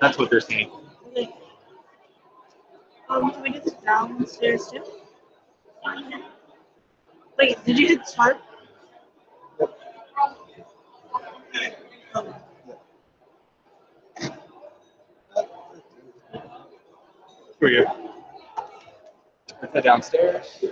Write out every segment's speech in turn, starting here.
That's what they're saying. Okay. Can we do this downstairs too? Wait, did you hit Tharp? Here we go. Let's head downstairs.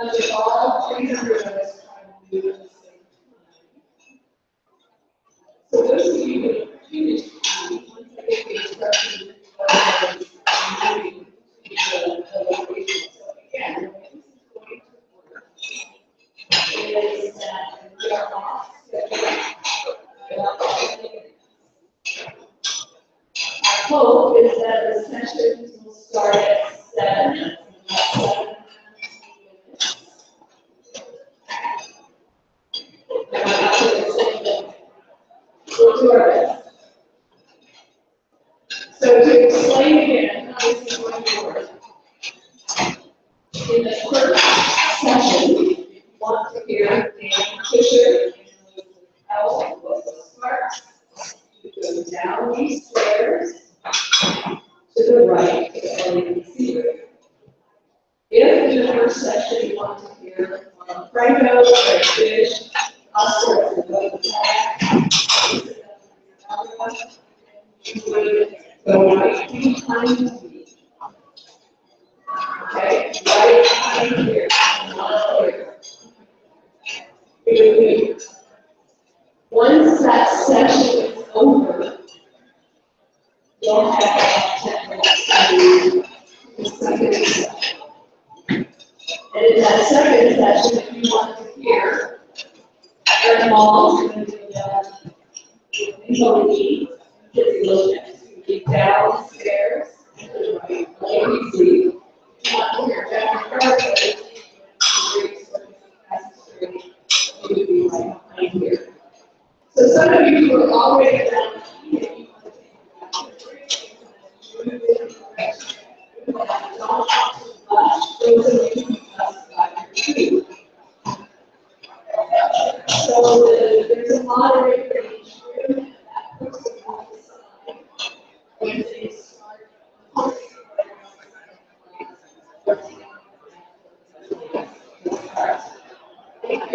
Because all 300 of us trying to do it at the same time. So those of you who have finished, once I get the instructions, moving to the location. So again, the way this is going to work is that we are off schedule. Our hope is that the sessions will start at 7. We'll do our best. So to explain again how this is going to work, in the first session, you want to hear Dan Fisher and L was the start. You go down these stairs to the right to LAPC. If in the first session you want to hear Franco or Bish, Oscar, and you would go right behind me. Okay, right behind here, not here. You would once that session is over, you'll have 10 minutes to do the second session. And in that second session, if you want to hear, Aaron Hall is going to do the downstairs to the right, LAPC. You want to hear Jennifer Parra, you would be right behind here. So some of you who are already down here, you want to take so there's a moderator in each room, and that person will decide when they start. Thank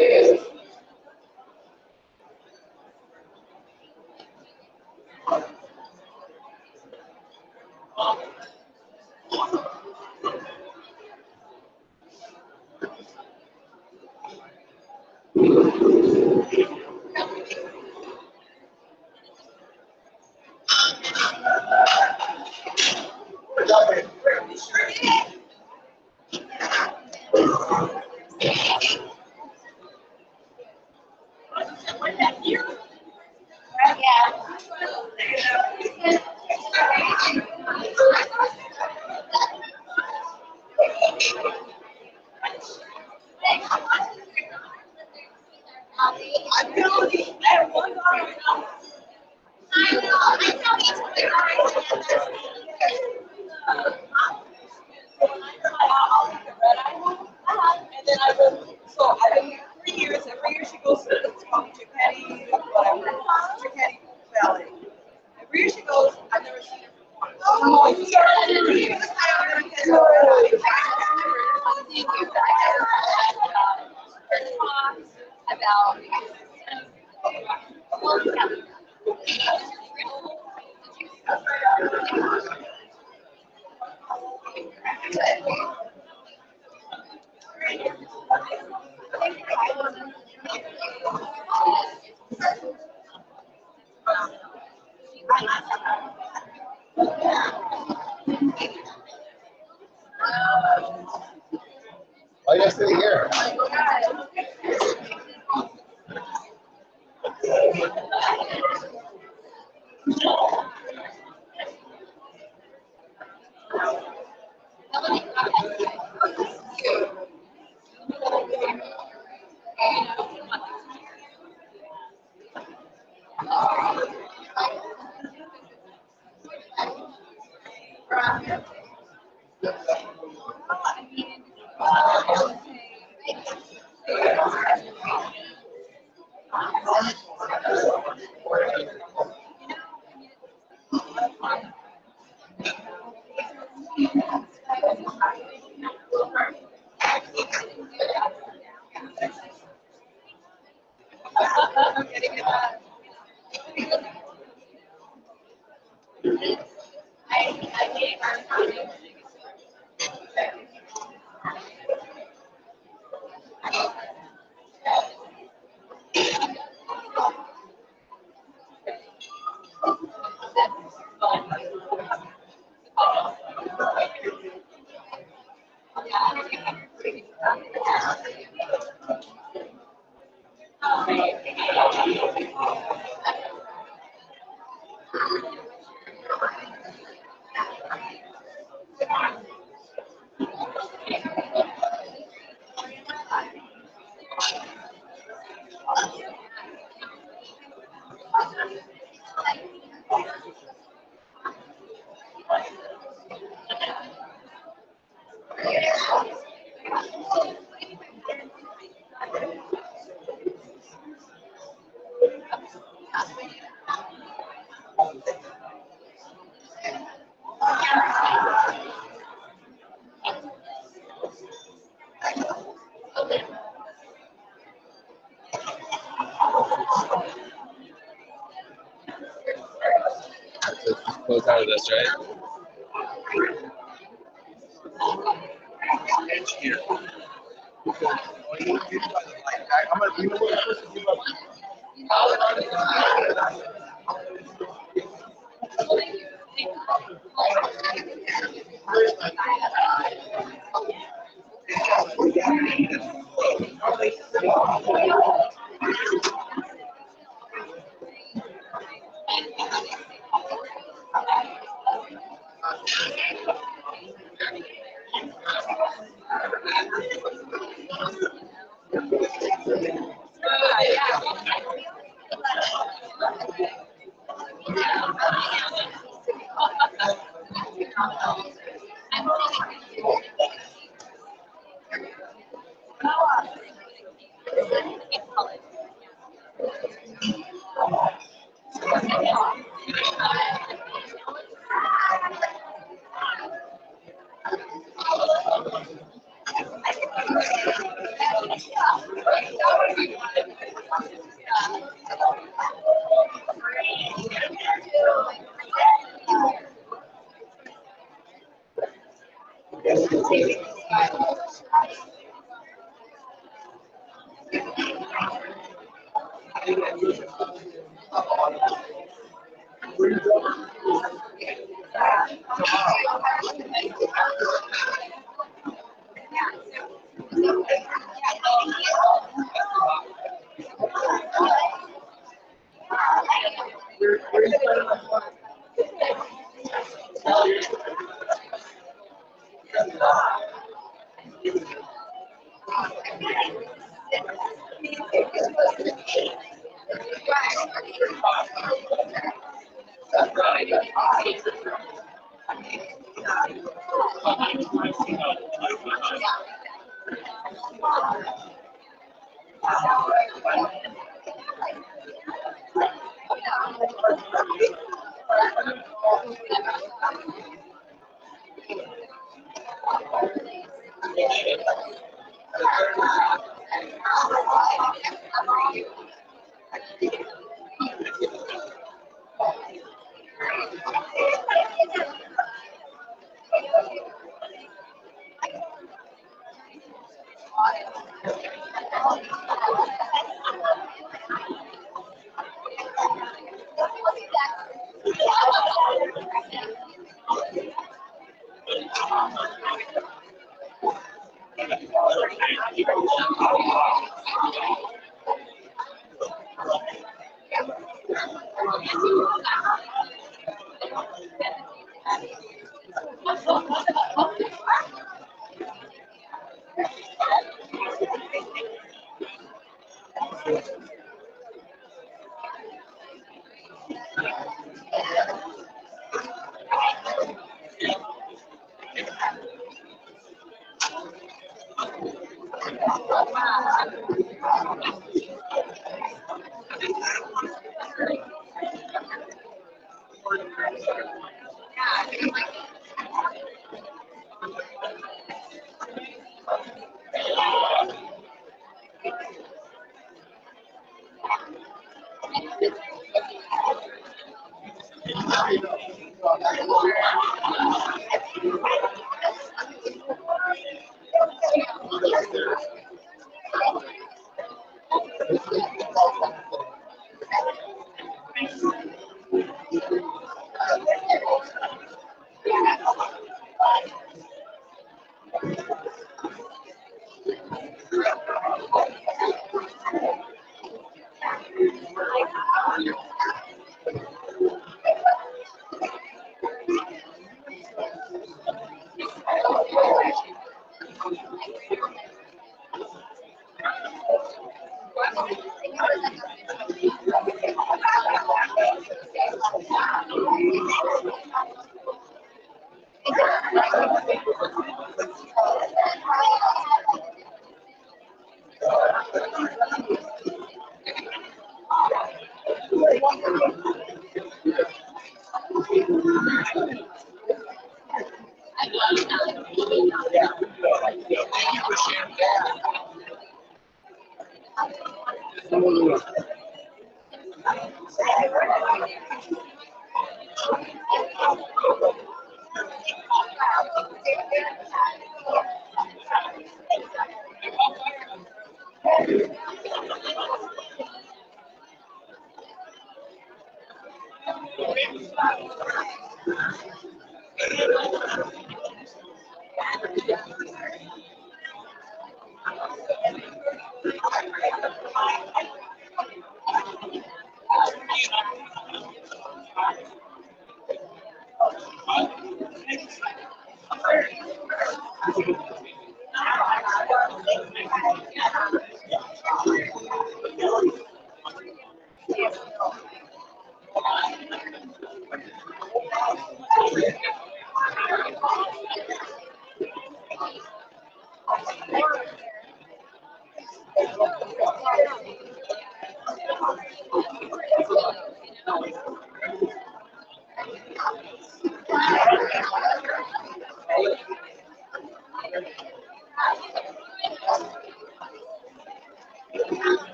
you. Why are you sitting here? Close out of this, right? Edge here. I'm gonna, you know what, I'm supposed to give up.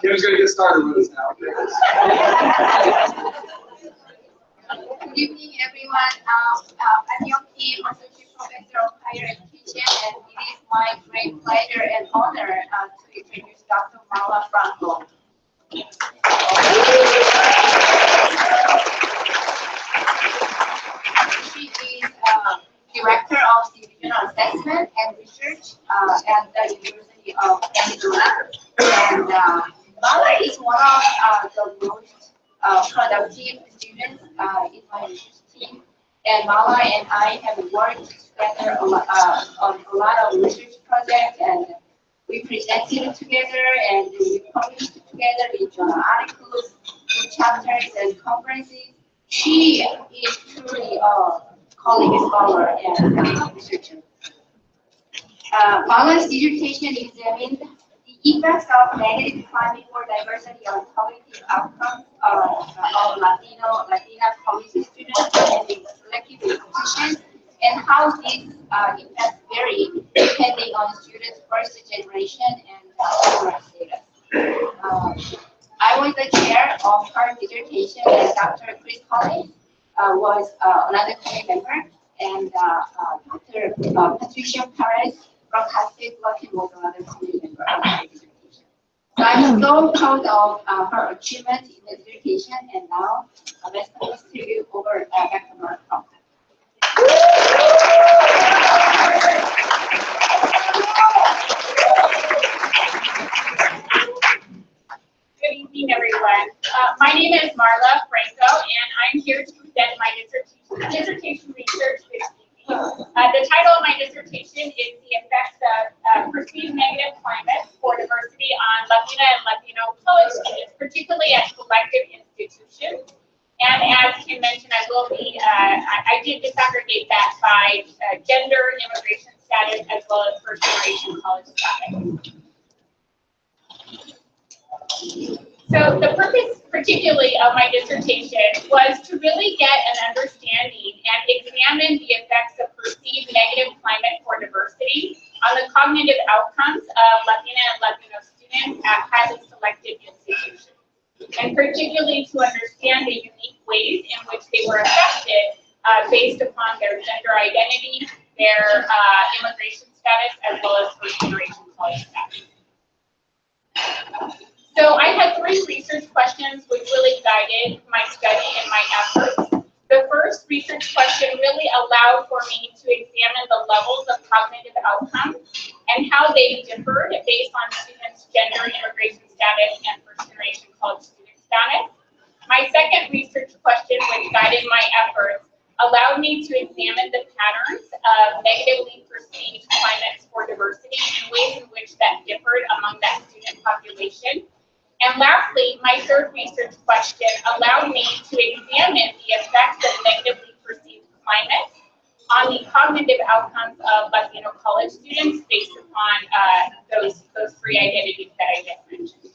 Kim's going to get started with us now. Good evening, everyone. I'm Young Kim, Associate Professor of Higher Education, and it is my great pleasure and honor to introduce Dr. Marla Franco. She is Director of Divisional Assessment and Research at the University of Arizona. And Marla is one of the most productive students in my research team. And Marla and I have worked together on a lot of research projects, and we presented together and we published together in journal articles, in chapters and conferences. She is truly a colleague scholar and researcher. Marla's dissertation examined the effects of negative climate for diversity on cognitive outcomes of Latina policy students in selective institutions, and how these effects vary depending on students' first generation and overall status. I was the chair of her dissertation, and Dr. Cruz-Caldera was another committee member, and Dr. Patricia Parra from Cascade Blocking was another committee member of her dissertation. So I'm so proud of her achievement in the dissertation, and now let's pass to you over Dr. Franco. Good evening, everyone. My name is Marla Franco, and I'm here to present my dissertation research this evening. The title of my dissertation is The Effects of Perceived Negative Climate for Diversity on Latina and Latino college students, particularly at selective institutions. And as Kim mentioned, I did disaggregate that by gender, immigration status, as well as first generation college status. So the purpose particularly of my dissertation was to really get an understanding and examine the effects of perceived negative climate for diversity on the cognitive outcomes of Latina and Latino students at highly selected institutions, and particularly to understand the unique ways in which they were affected based upon their gender identity, their immigration status, as well as first-generation college status. So I had 3 research questions which really guided my study and my efforts. The first research question really allowed for me to examine the levels of cognitive outcomes and how they differed based on students' gender, immigration status, and first-generation college student status. My second research question, which guided my efforts, allowed me to examine the patterns of negatively perceived climates for diversity and ways in which that differed among that student population. And lastly, my third research question allowed me to examine the effects of negatively perceived climates on the cognitive outcomes of Latino college students based upon those 3 identities that I just mentioned.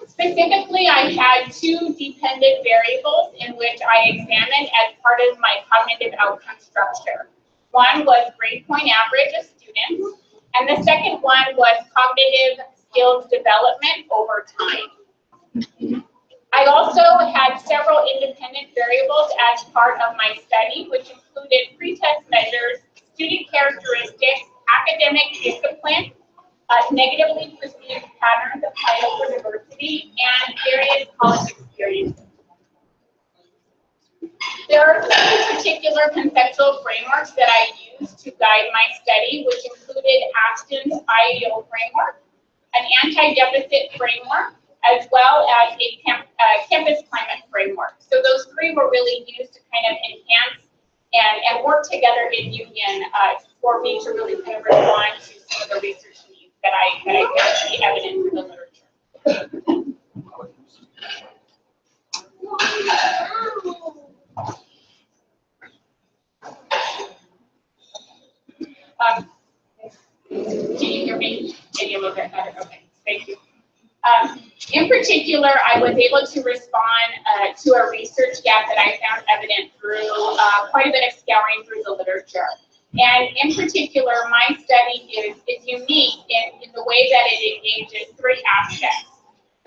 Specifically, I had 2 dependent variables in which I examined as part of my cognitive outcome structure. One was grade point average of students, and the second one was cognitive skills development over time. I also had several independent variables as part of my study, which included pretest measures, student characteristics, academic discipline, negatively perceived patterns of title for diversity, and various college experiences. There are 3 particular conceptual frameworks that I used to guide my study, which included Aston's IEO framework, an anti-deficit framework, as well as a campus climate framework. So those 3 were really used to kind of enhance and work together in union for me to really kind of respond to some of the research needs that I found to be evident in the literature. Can you hear me? Maybe a little bit better. Okay, thank you. In particular, I was able to respond to a research gap that I found evident through quite a bit of scouring through the literature. And in particular, my study is unique in the way that it engages 3 aspects.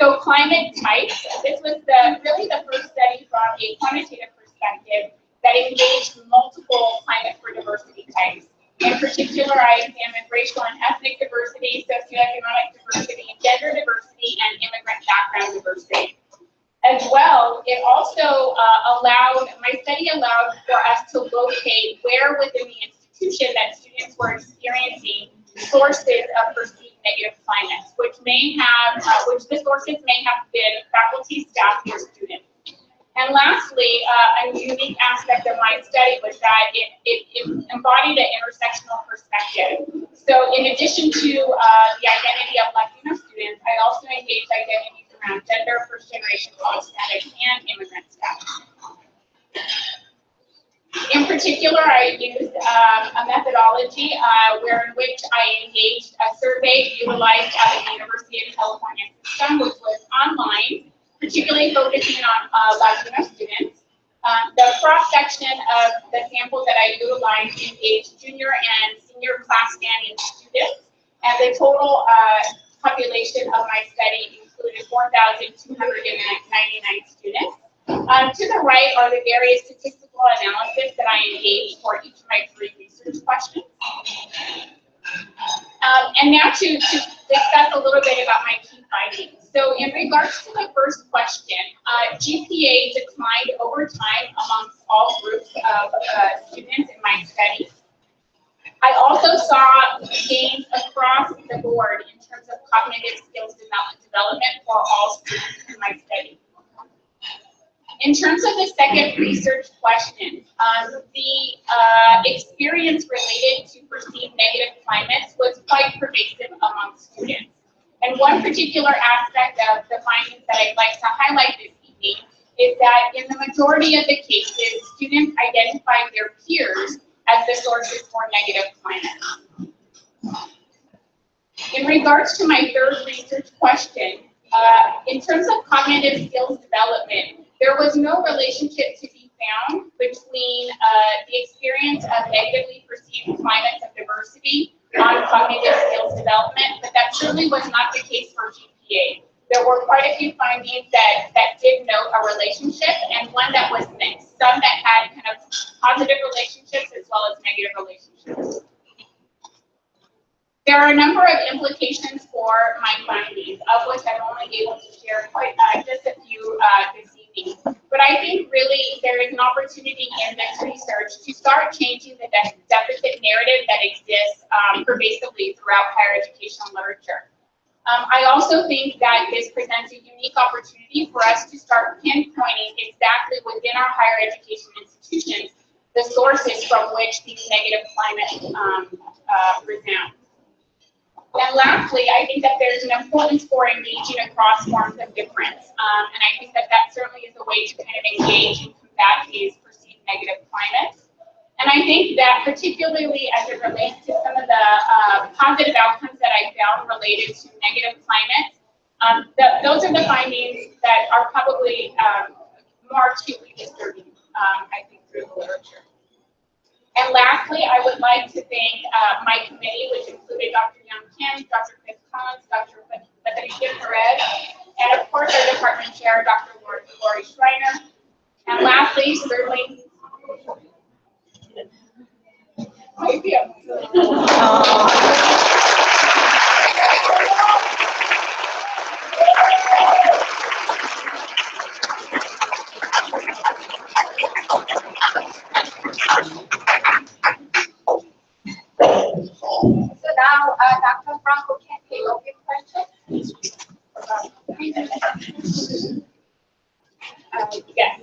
So climate types, this was really the first study from a quantitative perspective that engaged multiple climate for diversity types. In particular, I examined racial and ethnic diversity, socioeconomic diversity, gender diversity, and immigrant background diversity. As well, it also my study allowed for us to locate where within the institution that students were experiencing sources of perceived negative climates, which the sources may have been faculty, staff, or students. And lastly, a unique aspect of my study was that it embodied an intersectional perspective. So in addition to the identity of Latino students, I also engaged identities around gender, first-generation college status, and immigrant status. In particular, I used a methodology in which I engaged a survey utilized at the University of California system, which was online, particularly focusing on Latino students. The cross-section of the sample that I utilized engaged junior and senior class standing students, and the total population of my study included 4,299 students. To the right are the various statistical analysis that I engaged for each of my 3 research questions. And now to discuss a little bit about my key findings. So in regards to the first question, GPA declined over time amongst all groups of students in my study. I also saw gains across the board in terms of cognitive skills development for all students in my study. In terms of the second research question, the experience related to perceived negative climates was quite pervasive among students. And one particular aspect of the findings that I'd like to highlight this evening is that in the majority of the cases, students identified their peers as the sources for negative climate. In regards to my third research question, In terms of cognitive skills development, there was no relationship to be found between the experience of negatively perceived climates of diversity on cognitive skills development, but that certainly was not the case for GPA. There were quite a few findings that did note a relationship, and one that was mixed. Some that had kind of positive relationships as well as negative relationships. There are a number of implications for my findings, of which I'm only able to share just a few this evening. But I think really there is an opportunity in this research to start changing the deficit narrative that exists pervasively throughout higher education literature. I also think that this presents a unique opportunity for us to start pinpointing exactly within our higher education institutions the sources from which these negative climates resound. And lastly, I think that there's an importance for engaging across forms of difference. And I think that certainly is a way to kind of engage and combat these perceived negative climates. And I think that particularly as it relates to some of the positive outcomes that I found related to negative climates, those are the findings that are probably more acutely disturbing, I think, through the literature. And lastly, I would like to thank my committee, which included Dr. Young Kim, Dr. Chris Collins, Dr. Patricia Perez, and of course our department chair, Dr. Lori Schreiner. And lastly, certainly, thank you. So now, Dr. Franco can take over your question. Yes.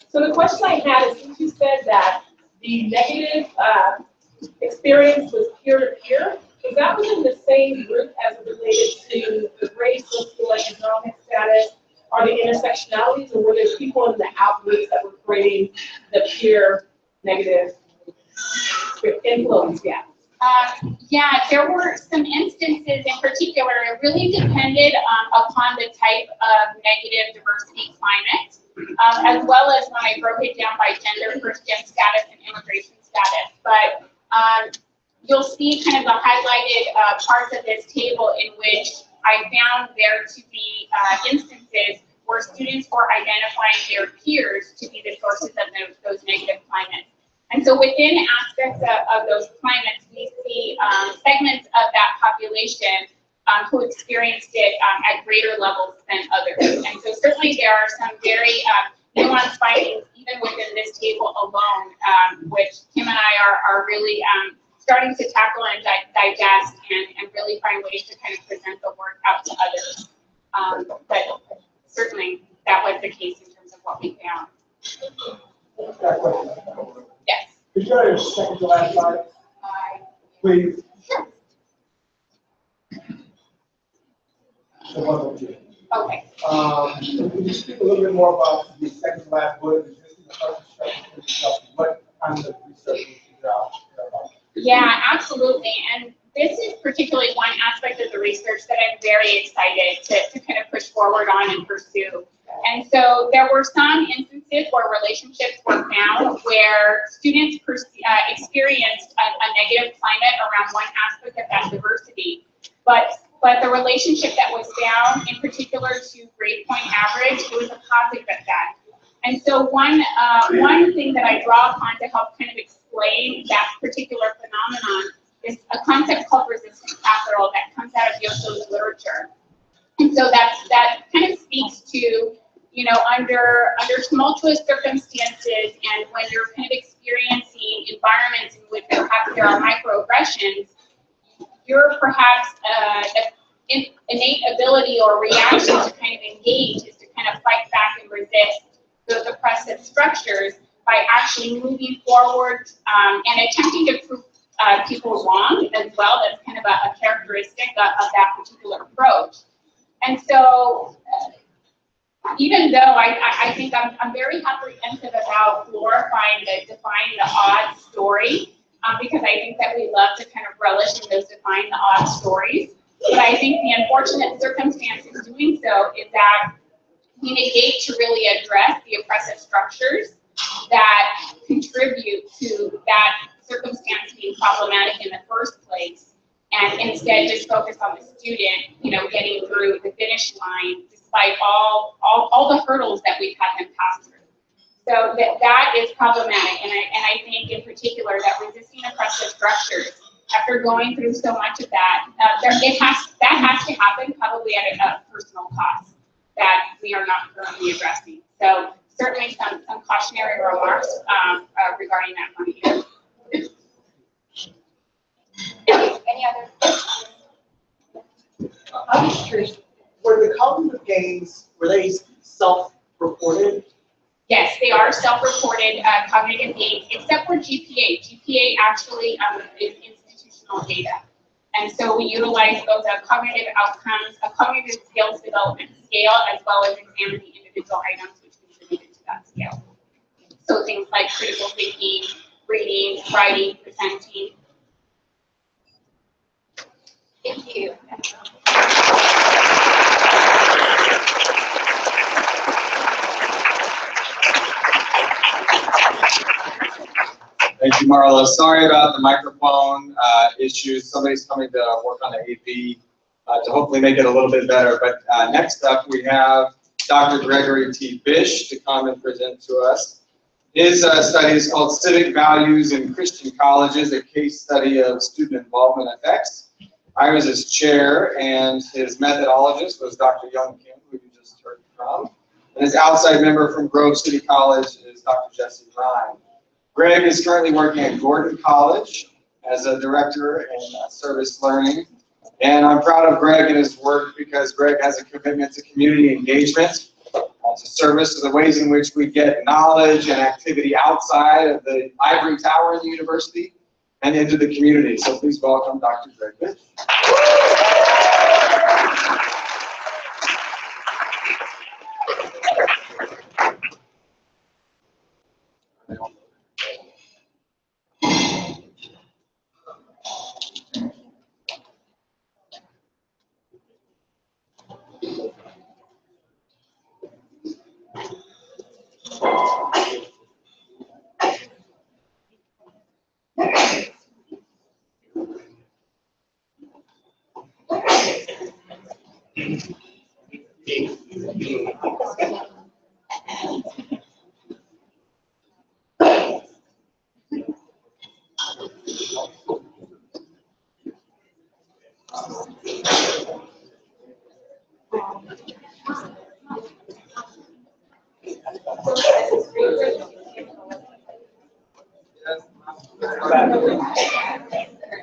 So the question I had is, since you said that the negative experience was peer-to-peer, is that within the same group as it related to the race, socioeconomic status, or the intersectionalities, or were there people in the outgroups that were creating the peer negative influence? Yeah. Yeah, there were some instances in particular. It really depended upon the type of negative diversity climate, as well as when I broke it down by gender, first-gen status, and immigration status. But you'll see kind of the highlighted parts of this table in which I found there to be instances where students were identifying their peers to be the sources of those negative climates. And so within aspects of those climates, we see segments of that population who experienced it at greater levels than others. And so certainly there are some very nuanced findings even within this table alone, which Kim and I are really starting to tackle and digest and really find ways to kind of present the work out to others. But certainly that was the case in terms of what we found. Yes. Could you go to your second to last slide, please? Sure. The one over here. Okay. Could you speak a little bit more about the second to last bullet, existing what kind of research you figure out about? Yeah, absolutely. And this is particularly one aspect of the research that I'm very excited to kind of push forward on and pursue. And so there were some instances where relationships were found where students experienced a negative climate around one aspect of that diversity. But the relationship that was found, in particular to grade point average, it was a positive of that. And so one thing that I draw upon to help kind of explain that particular phenomenon is a concept called resistance capital that comes out of Yoso's literature. And so that kind of speaks to, you know, under tumultuous circumstances and when you're kind of experiencing environments in which perhaps there are microaggressions, your perhaps innate ability or reaction to kind of engage is to kind of fight back and resist those oppressive structures by actually moving forward and attempting to prove people wrong as well. That's kind of a characteristic of that particular approach. And so, even though I think I'm very apprehensive about glorifying the defying the odds story, because I think that we love to kind of relish in those defying the odds stories. But I think the unfortunate circumstance in doing so is that we negate to really address the oppressive structures that contribute to that circumstance being problematic in the first place, and instead just focus on the student, getting through the finish line despite all the hurdles that we've had them pass through. So that is problematic, and I think in particular that resisting oppressive structures, after going through so much of that, that has to happen probably at a personal cost that we are not currently addressing. So certainly some cautionary remarks regarding that from here. Any other questions? I'm just curious, were the cognitive gains, were they self-reported? Yes, they are self-reported cognitive gains, except for GPA. GPA actually is institutional data. And so we utilize both a cognitive outcomes, a cognitive skills development scale, as well as examine the individual items which contributed to that scale. So things like critical thinking, reading, writing, presenting. Thank you. Thank you, Marla. Sorry about the microphone issues. Somebody's coming to work on the AP to hopefully make it a little bit better. But next up, we have Dr. Gregory T. Bish to come and present to us. His study is called Civic Values in Christian Colleges, a case study of student involvement effects. I was his chair, and his methodologist was Dr. Young Kim, who you just heard from. And his outside member from Grove City College is Dr. Jesse Ryan. Greg is currently working at Gordon College as a director in service learning. And I'm proud of Greg and his work because Greg has a commitment to community engagement, to service, to the ways in which we get knowledge and activity outside of the ivory tower in the university and into the community. So please welcome Dr. Greg Bish.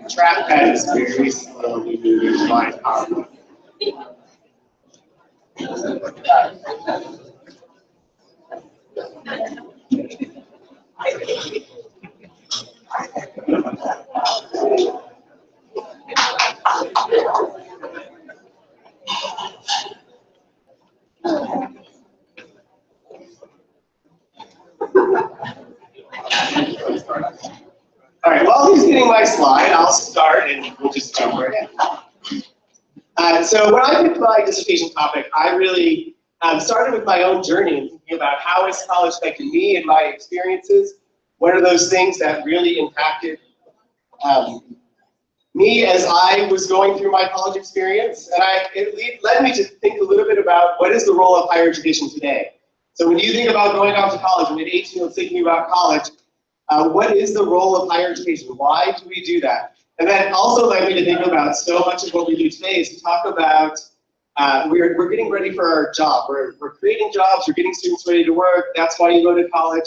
Trackpad is very slowly moving by power. All right, while he's getting my slide, I'll start and we'll just jump right in. So when I picked my dissertation topic, I really started with my own journey and thinking about how has college affected me and my experiences. What are those things that really impacted me as I was going through my college experience? And it led me to think a little bit about what is the role of higher education today. So when you think about going off to college, when you're 18 and thinking about college, what is the role of higher education? Why do we do that? And that also led me to think about so much of what we do today is to talk about we're getting ready for our job. We're creating jobs, we're getting students ready to work. That's why you go to college.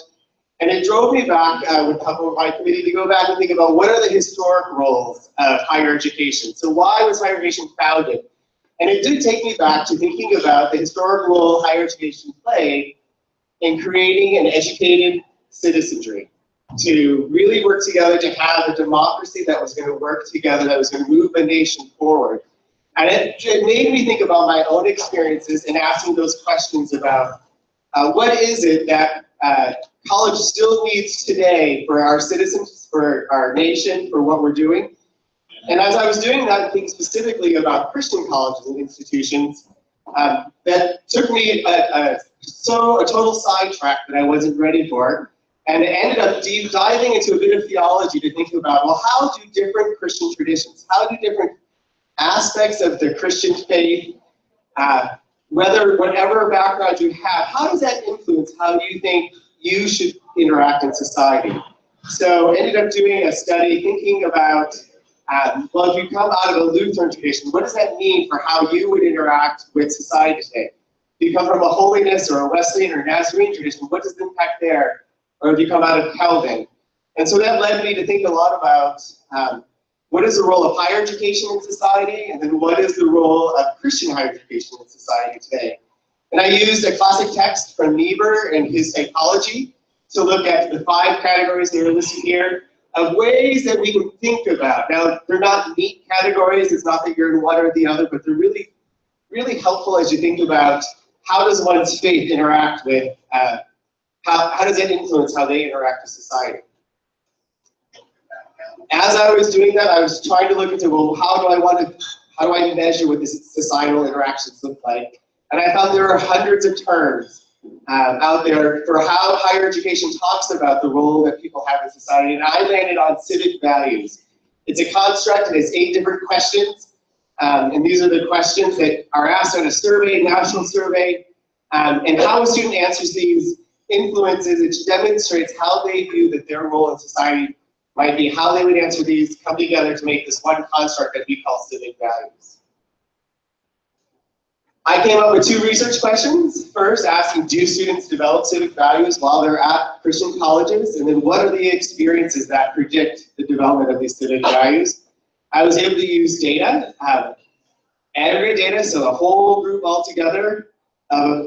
And it drove me back with a couple of my committee to go back and think about what are the historic roles of higher education. So why was higher education founded? And it did take me back to thinking about the historic role higher education played in creating an educated citizenry, to really work together to have a democracy that was going to work together, that was going to move a nation forward. And it made me think about my own experiences and asking those questions about what is it that college still needs today for our citizens, for our nation, for what we're doing. And as I was doing that, thinking specifically about Christian colleges and institutions, that took me a total sidetrack that I wasn't ready for. And it ended up deep diving into a bit of theology to think about, well, how do different Christian traditions, how do different aspects of the Christian faith, whatever background you have, how does that influence how you think you should interact in society? So I ended up doing a study thinking about, well, if you come out of a Lutheran tradition, what does that mean for how you would interact with society today? If you come from a holiness or a Wesleyan or Nazarene tradition, what does the impact there? Or if you come out of Calvin? And so that led me to think a lot about what is the role of higher education in society, and then what is the role of Christian higher education in society today. And I used a classic text from Niebuhr and his Psychology to look at the 5 categories that are listed here of ways that we can think about. Now, they're not neat categories. It's not that you're in one or the other, but they're really, really helpful as you think about how does one's faith interact with, how does that influence how they interact with society. As I was doing that, I was trying to look into, well, how do I measure what this societal interactions look like? And I found there are hundreds of terms out there for how higher education talks about the role that people have in society, and I landed on civic values. It's a construct, and it's 8 different questions, and these are the questions that are asked on a survey, national survey, and how a student answers these influences, it demonstrates how they view that their role in society might be, how they would answer these, come together to make this one construct that we call civic values. I came up with 2 research questions. First, asking, do students develop civic values while they're at Christian colleges? And then what are the experiences that predict the development of these civic values? I was able to use data, aggregate data, so the whole group all together,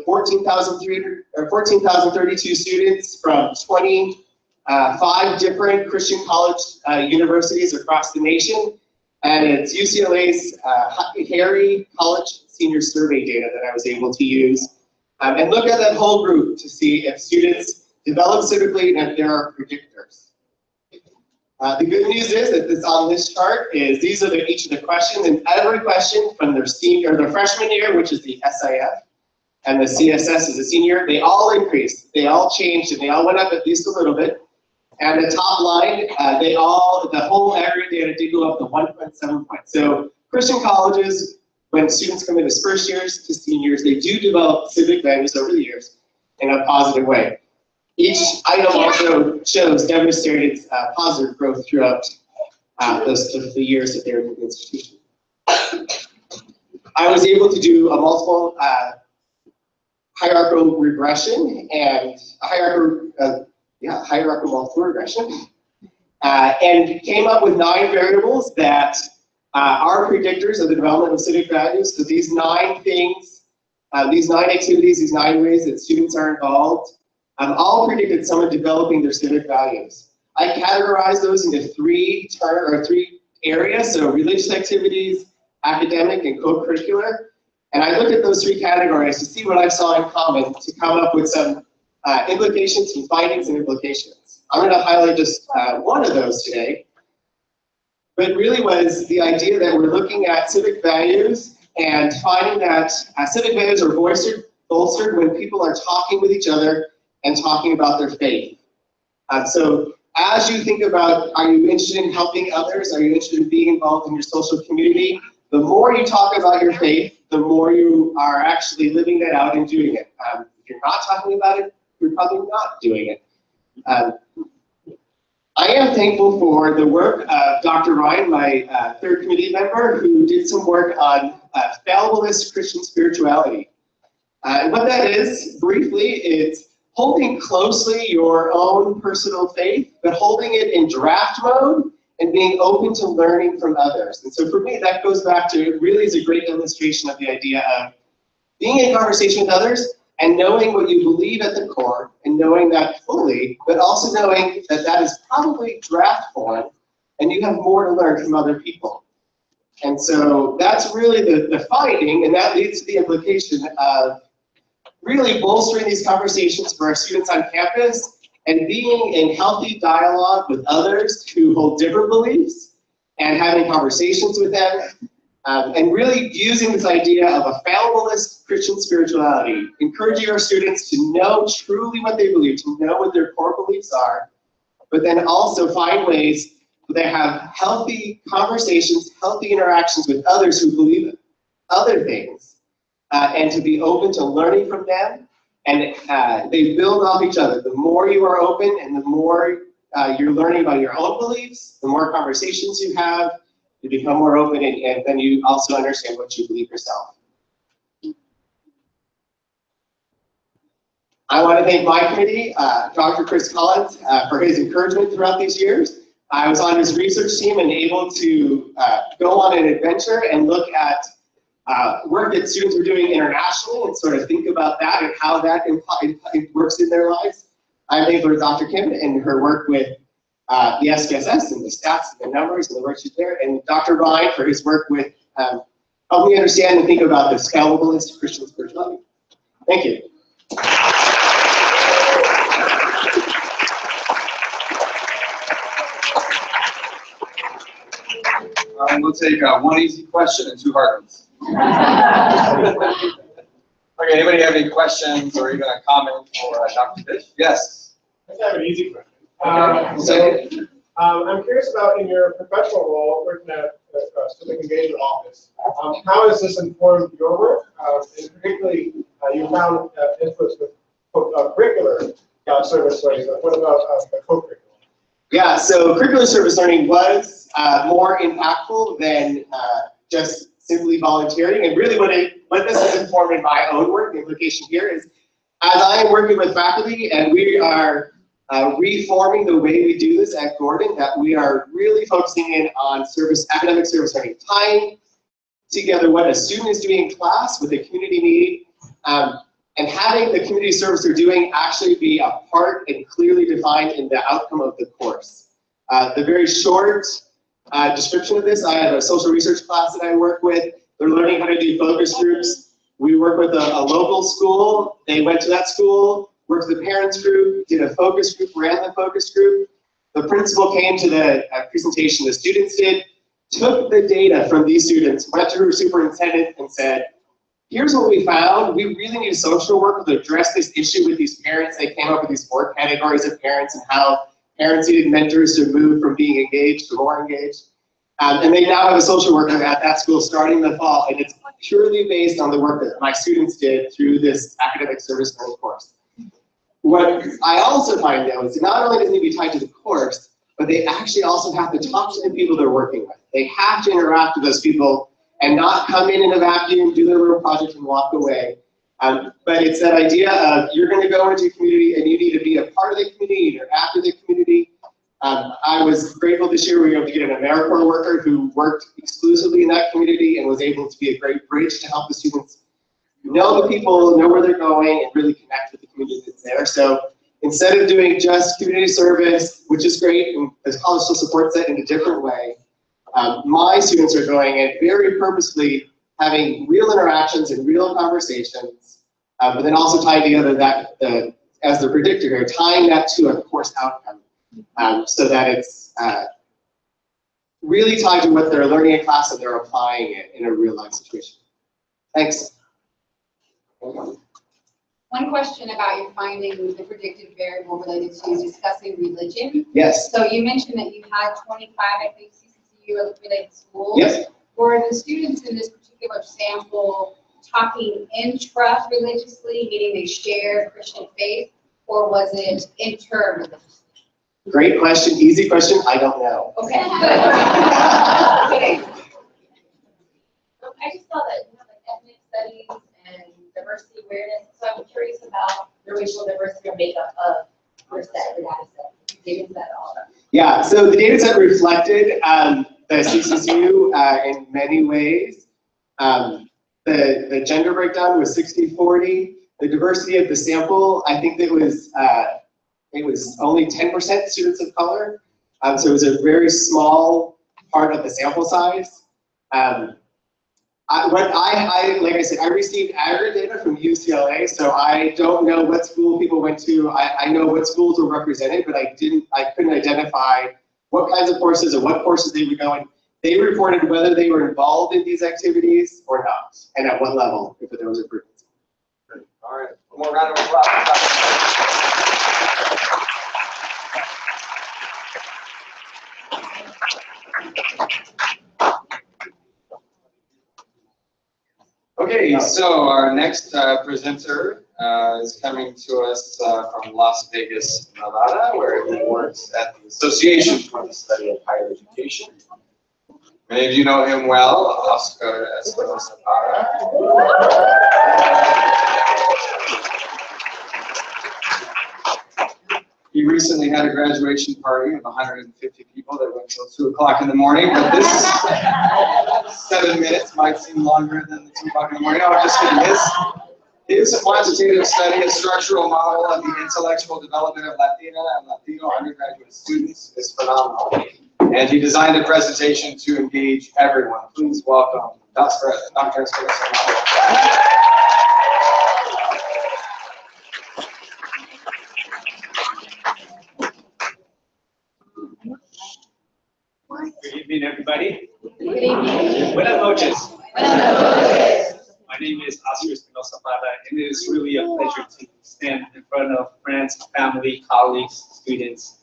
14,032 students from 25 different Christian college universities across the nation. And it's UCLA's Harry College Senior Survey data that I was able to use. And look at that whole group to see if students develop civically and if there are predictors. The good news is that this on this chart is these are each of the questions, and every question from their freshman year, which is the SIF, and the CSS is the senior, they all increased, they all changed, and they all went up at least a little bit. And the top line, the whole aggregate data did go up to 1.7 points. So Christian colleges, when students come in as first years to seniors, they do develop civic values over the years in a positive way. Each item also shows demonstrated positive growth throughout the years that they're in the institution. I was able to do a multiple hierarchical regression and a hierarchical multiple regression, and came up with 9 variables that are predictors of the development of civic values. So these 9 things, these 9 activities, these 9 ways that students are involved, all predicted someone developing their civic values. I categorized those into 3 areas, so religious activities, academic, and co-curricular. And I looked at those 3 categories to see what I saw in common to come up with some implications, some findings and implications. I'm going to highlight just one of those today. But it really was the idea that we're looking at civic values and finding that civic values are bolstered when people are talking with each other and talking about their faith. So as you think about, are you interested in helping others? Are you interested in being involved in your social community? The more you talk about your faith, the more you are actually living that out and doing it. If you're not talking about it, you're probably not doing it. I am thankful for the work of Dr. Ryan, my 3rd committee member, who did some work on fallibleist Christian spirituality. And what that is, briefly, it's holding closely your own personal faith, but holding it in draft mode and being open to learning from others. And so for me, that goes back to, it really is a great illustration of the idea of being in conversation with others and knowing what you believe at the core and knowing that fully, but also knowing that that is probably draft form and you have more to learn from other people. And so that's really the finding, and that leads to the implication of really bolstering these conversations for our students on campus and being in healthy dialogue with others who hold different beliefs and having conversations with them, and really using this idea of a fallibilist Christian spirituality, encouraging our students to know truly what they believe, to know what their core beliefs are, but then also find ways that they have healthy conversations, healthy interactions with others who believe other things, and to be open to learning from them. And they build off each other. The more you are open and the more you're learning about your own beliefs, the more conversations you have, you become more open, and then you also understand what you believe yourself. I want to thank my committee, Dr. Chris Collins, for his encouragement throughout these years. I was on his research team and able to go on an adventure and look at work that students were doing internationally and sort of think about that and how that works in their lives. I'm thankful to Dr. Kim and her work with the SPSS and the stats and the numbers and the worksheet there, and Dr. Ryan for his work with helping me understand and think about the scalabilist Christian spirituality. Thank you. We'll take one easy question and two hard ones. Okay, anybody have any questions or even a comment for Dr. Bish? Yes. I just have an easy question. Okay. I'm curious about in your professional role working at the civic engagement office, how has this informed your work? And particularly, you found influence with curricular service learning. But what about co-curricular? Yeah, so curricular service learning was more impactful than just simply volunteering. And really what this has informed in my own work, the implication here is, as I am working with faculty and we are reforming the way we do this at Gordon, that we are really focusing in on academic service learning, tying together what a student is doing in class with a community need, and having the community service they're doing actually be a part and clearly defined in the outcome of the course. The very short description of this, I have a social research class that I work with. They're learning how to do focus groups. We work with a local school. They went to that school, worked with the parents group, did a focus group, ran the focus group. The principal came to the presentation the students did, took the data from these students, went to her superintendent and said, here's what we found. We really need a social worker to address this issue with these parents. They came up with these 4 categories of parents and how parents needed mentors to move from being engaged to more engaged. And they now have a social worker at that school starting in the fall, and it's purely based on the work that my students did through this academic service learning course. What I also find though is not only does it need to be tied to the course, but they actually also have to talk to the people they're working with. They have to interact with those people and not come in a vacuum, do their little project and walk away. But it's that idea of you're going to go into a community and you need to be a part of the community or after the community. I was grateful this year we were able to get an AmeriCorps worker who worked exclusively in that community and was able to be a great bridge to help the students know the people, know where they're going, and really connect with the community that's there. So instead of doing just community service, which is great, and the college still supports that in a different way, my students are going in very purposefully having real interactions and real conversations, but then also tying together that, as the predictor here, tying that to a course outcome, so that it's really tied to what they're learning in class and they're applying it in a real life situation. Thanks. One question about your finding the predictive variable related to discussing religion. Yes. So you mentioned that you had 25, I think, CCCU related schools. Yes. Were the students in this particular sample talking intra-religiously, meaning they shared Christian faith, or was it inter-religiously? Great question, easy question, I don't know. Okay. I just saw that you have like ethnic studies and diversity awareness, so I'm curious about the racial diversity or makeup of your set, your data set. Dig into that all. Yeah, so the data set reflected the CCCU in many ways. The gender breakdown was 60-40. The diversity of the sample, I think it was only 10% students of color. So it was a very small part of the sample size. Like I said, I received aggregate data from UCLA, so I don't know what school people went to. I know what schools were represented, but I couldn't identify what kinds of courses or what courses they were going. They reported whether they were involved in these activities or not, and at what level, if there was improvements. All right, one more round of applause. Okay, so our next presenter is coming to us from Las Vegas, Nevada, where he works at the Association for the Study of Higher Education. Many of you know him well, Oscar Espinoza Parra. He recently had a graduation party of 150 people that went till 2 o'clock in the morning, but this 7 minutes might seem longer than the 2 o'clock in the morning. No, I'm just kidding. His quantitative study, a structural model of the intellectual development of Latina and Latino undergraduate students is phenomenal. And he designed a presentation to engage everyone. Please welcome Dr. Espinoza. Good evening, everybody. Good evening. Buenas noches. My name is Oscar Espinoza Parra, and it is really a pleasure to stand in front of friends, family, colleagues, students.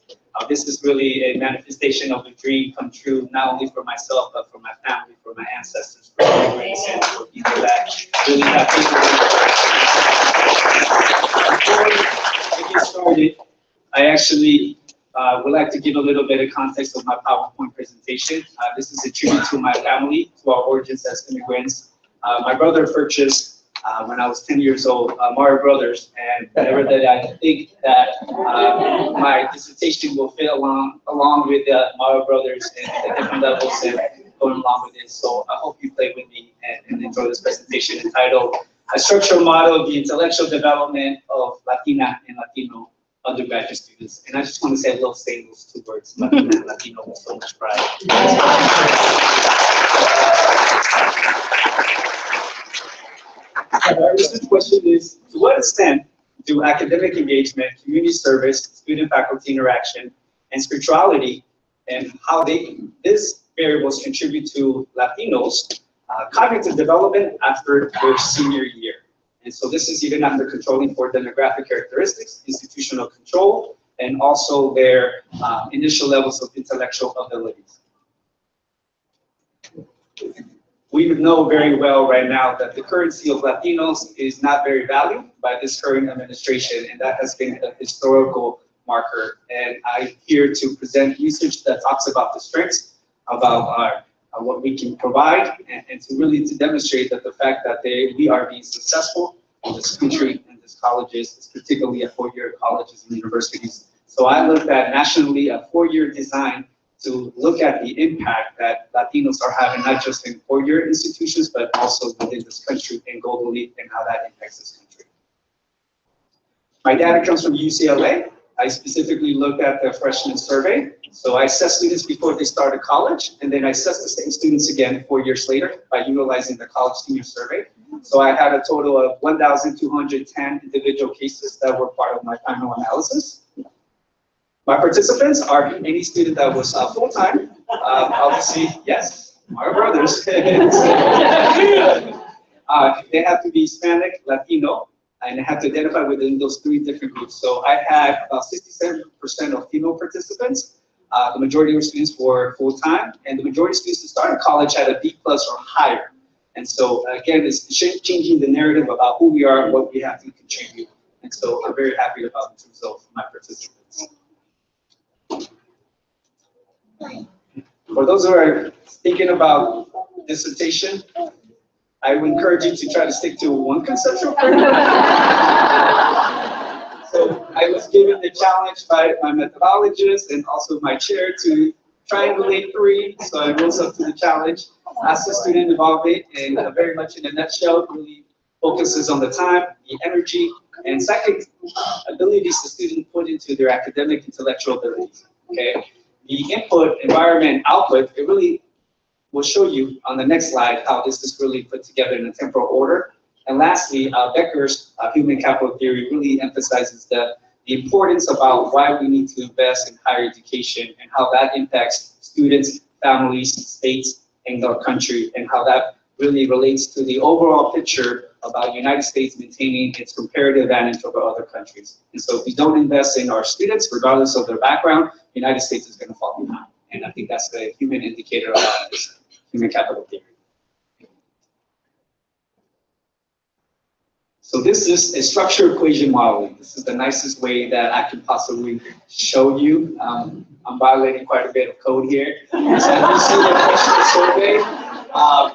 This is really a manifestation of a dream come true, not only for myself, but for my family, for my ancestors, for immigrants, and for people that really have people. Before I get started, I actually would like to give a little bit of context of my PowerPoint presentation. This is a tribute to my family, to our origins as immigrants. My brother purchased, when I was 10 years old, Mario Brothers, and whenever that I think that my dissertation will fit along with Mario Brothers and the different levels and going along with it. So I hope you play with me and enjoy this presentation entitled A Structural Model of the Intellectual Development of Latina and Latino Undergraduate Students. And I just want to say I love saying those 2 words, Latina and Latino, with so much pride. Our research question is, to what extent do academic engagement, community service, student-faculty interaction, and spirituality, and how these variables contribute to Latinos' cognitive development after their senior year? And so this is even after controlling for demographic characteristics, institutional control, and also their initial levels of intellectual abilities. We know very well right now that the currency of Latinos is not very valued by this current administration, and that has been a historical marker. And I'm here to present research that talks about the strengths, about what we can provide, and to really demonstrate that the fact that we are being successful in this country and this colleges, particularly at 4-year colleges and universities. So I looked at nationally a 4-year design to look at the impact that Latinos are having, not just in 4-year institutions, but also within this country and globally, and how that impacts this country. My data comes from UCLA. I specifically looked at the freshman survey. So I assessed students before they started college, and then I assessed the same students again 4 years later by utilizing the college senior survey. So I had a total of 1,210 individual cases that were part of my final analysis. My participants are any student that was full-time, obviously, yes, Mario Brothers. They have to be Hispanic, Latino, and they have to identify within those 3 different groups. So I had about 67% of female participants. The majority of students were full-time, and the majority of students who started college had a B+ or higher. And so again, it's changing the narrative about who we are and what we have to contribute. And so I'm very happy about the results of my participants. For those who are thinking about dissertation, I would encourage you to try to stick to one conceptual framework. So I was given the challenge by my methodologist and also my chair to triangulate 3, so I rose up to the challenge. As a student involvement, and very much in a nutshell, really focuses on the time, the energy, and second, abilities the student put into their academic intellectual abilities. Okay, the input, environment, output, it really will show you on the next slide how this is really put together in a temporal order. And lastly, Becker's human capital theory really emphasizes the importance about why we need to invest in higher education and how that impacts students, families, states, and our country, and how that really relates to the overall picture about United States maintaining its comparative advantage over other countries. And so if we don't invest in our students, regardless of their background, the United States is going to fall behind. And I think that's the human indicator of this human capital theory. So this is a structure equation modeling. This is the nicest way that I can possibly show you. I'm violating quite a bit of code here. So if you see the question survey,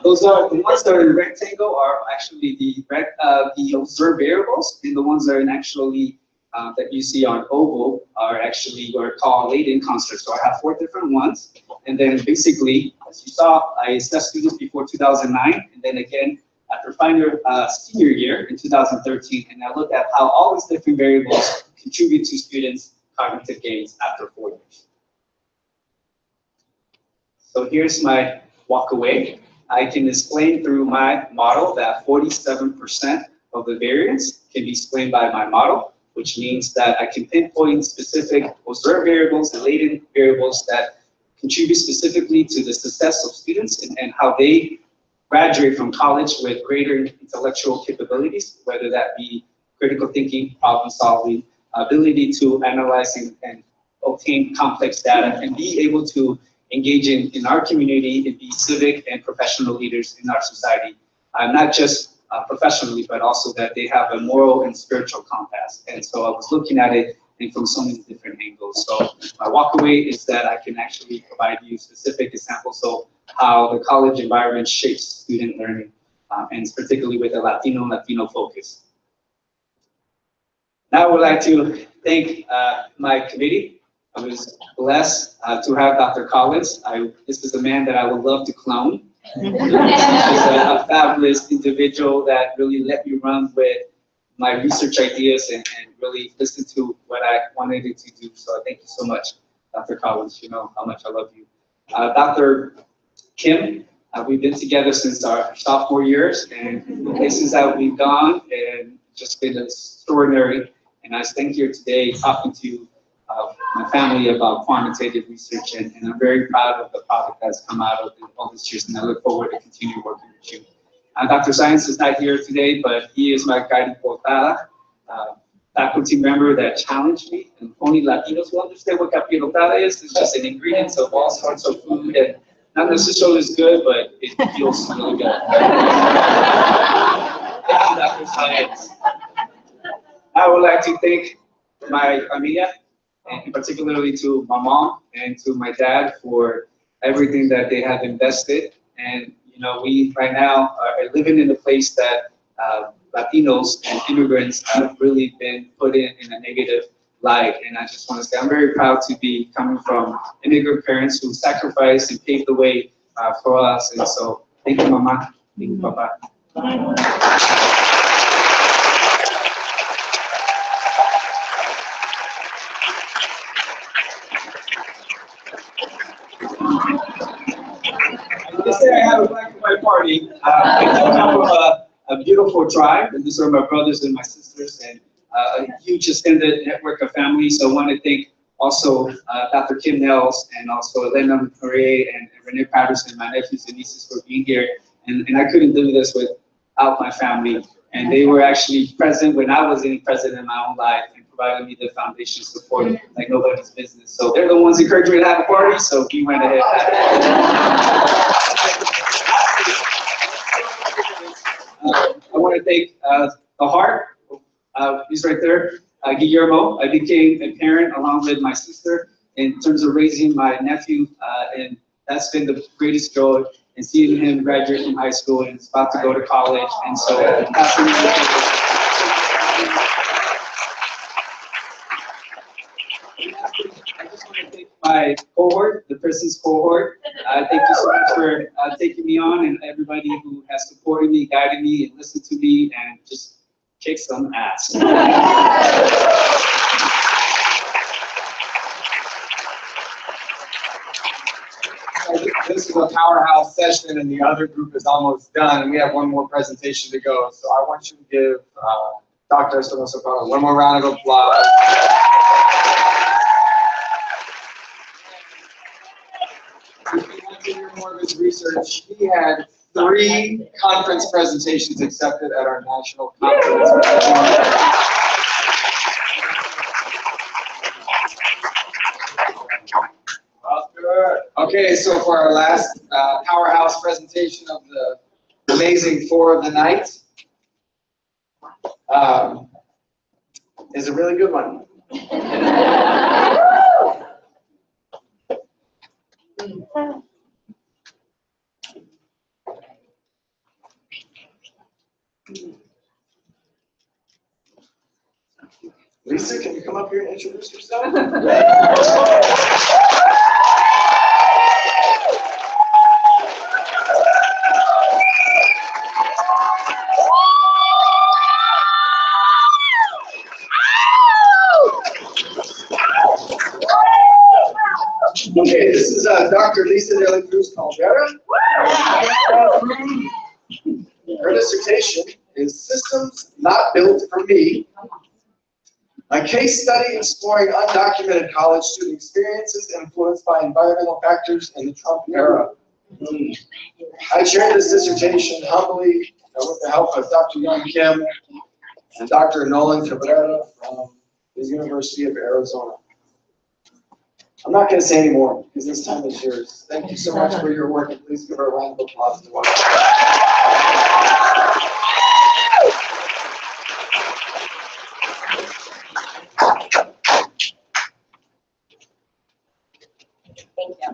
those are the ones that are in rectangle are actually the observed variables, and the ones that are in actually that you see on oval are actually what are called latent constructs. So I have 4 different ones, and then basically, as you saw, I assessed students before 2009, and then again after final senior year in 2013, and I looked at how all these different variables contribute to students' cognitive gains after 4 years. So here's my walk away. I can explain through my model that 47% of the variance can be explained by my model, which means that I can pinpoint specific observed variables and latent variables that contribute specifically to the success of students and how they graduate from college with greater intellectual capabilities, whether that be critical thinking, problem solving, ability to analyze and obtain complex data, and be able to engage in our community and be civic and professional leaders in our society, not just professionally, but also that they have a moral and spiritual compass. And so I was looking at it from so many different angles. So my walk away is that I can actually provide you specific examples of how the college environment shapes student learning, and particularly with a Latino focus. Now I would like to thank my committee. I was blessed to have Dr. Collins. This is a man that I would love to clone. He's a fabulous individual that really let me run with my research ideas and really listen to what I wanted it to do. So thank you so much, Dr. Collins. You know how much I love you. Dr. Kim, we've been together since our sophomore years, and the places that we've gone and just been extraordinary. And I stand here today talking to my family about quantitative research, and I'm very proud of the product that's come out of all these years, and I look forward to continue working with you. Dr. Science is not here today, but he is my guiding portada, faculty member that challenged me, and only Latinos will understand what capirotada is. It's just an ingredient of all sorts of food, and not necessarily is good, but it feels really good. Thank you, Dr. Science. I would like to thank my familia, and particularly to my mom and to my dad for everything that they have invested. And you know, we right now are living in a place that Latinos and immigrants have really been put in a negative light. And I just want to say I'm very proud to be coming from immigrant parents who sacrificed and paved the way for us. And so thank you, Mama. Thank you, Papa. They say I have a black and white party. I do come from a beautiful tribe, and these are my brothers and my sisters, and a huge extended network of family. So I want to thank also Dr. Kim Nels and also Elena Marie and Renee Patterson, my nephews and nieces, for being here. And I couldn't do this without my family. And they were actually present when I wasn't present in my own life and provided me the foundation support like nobody's business. So they're the ones encouraging me to have a party, so we went ahead. I want to thank the heart. He's right there, Guillermo. I became a parent along with my sister in terms of raising my nephew, and that's been the greatest joy. And seeing him graduate from high school and is about to go to college, and so I just want to thank my cohort, the Prisons cohort. Thank you so much for taking me on, and everybody who has supported me, guided me, and listened to me, and just kick some ass. This is a powerhouse session, and the other group is almost done, and we have one more presentation to go. So I want you to give Dr. Espinoza one more round of applause. If you want more of his research. He had 3 conference presentations accepted at our national conference. Okay, so for our last powerhouse presentation of the amazing 4 of the night, is a really good one. Lisa, can you come up here and introduce yourself? Okay, this is Dr. Lisa de Cruz-Caldera. Her dissertation is Systems Not Built for Me, a case study exploring undocumented college student experiences influenced by environmental factors in the Trump era. I chaired this dissertation humbly with the help of Dr. Young Kim and Dr. Nolan Cabrera from the University of Arizona. I'm not going to say any more because this time is yours. Thank you so much for your work, and please give her a round of applause to one. Thank you.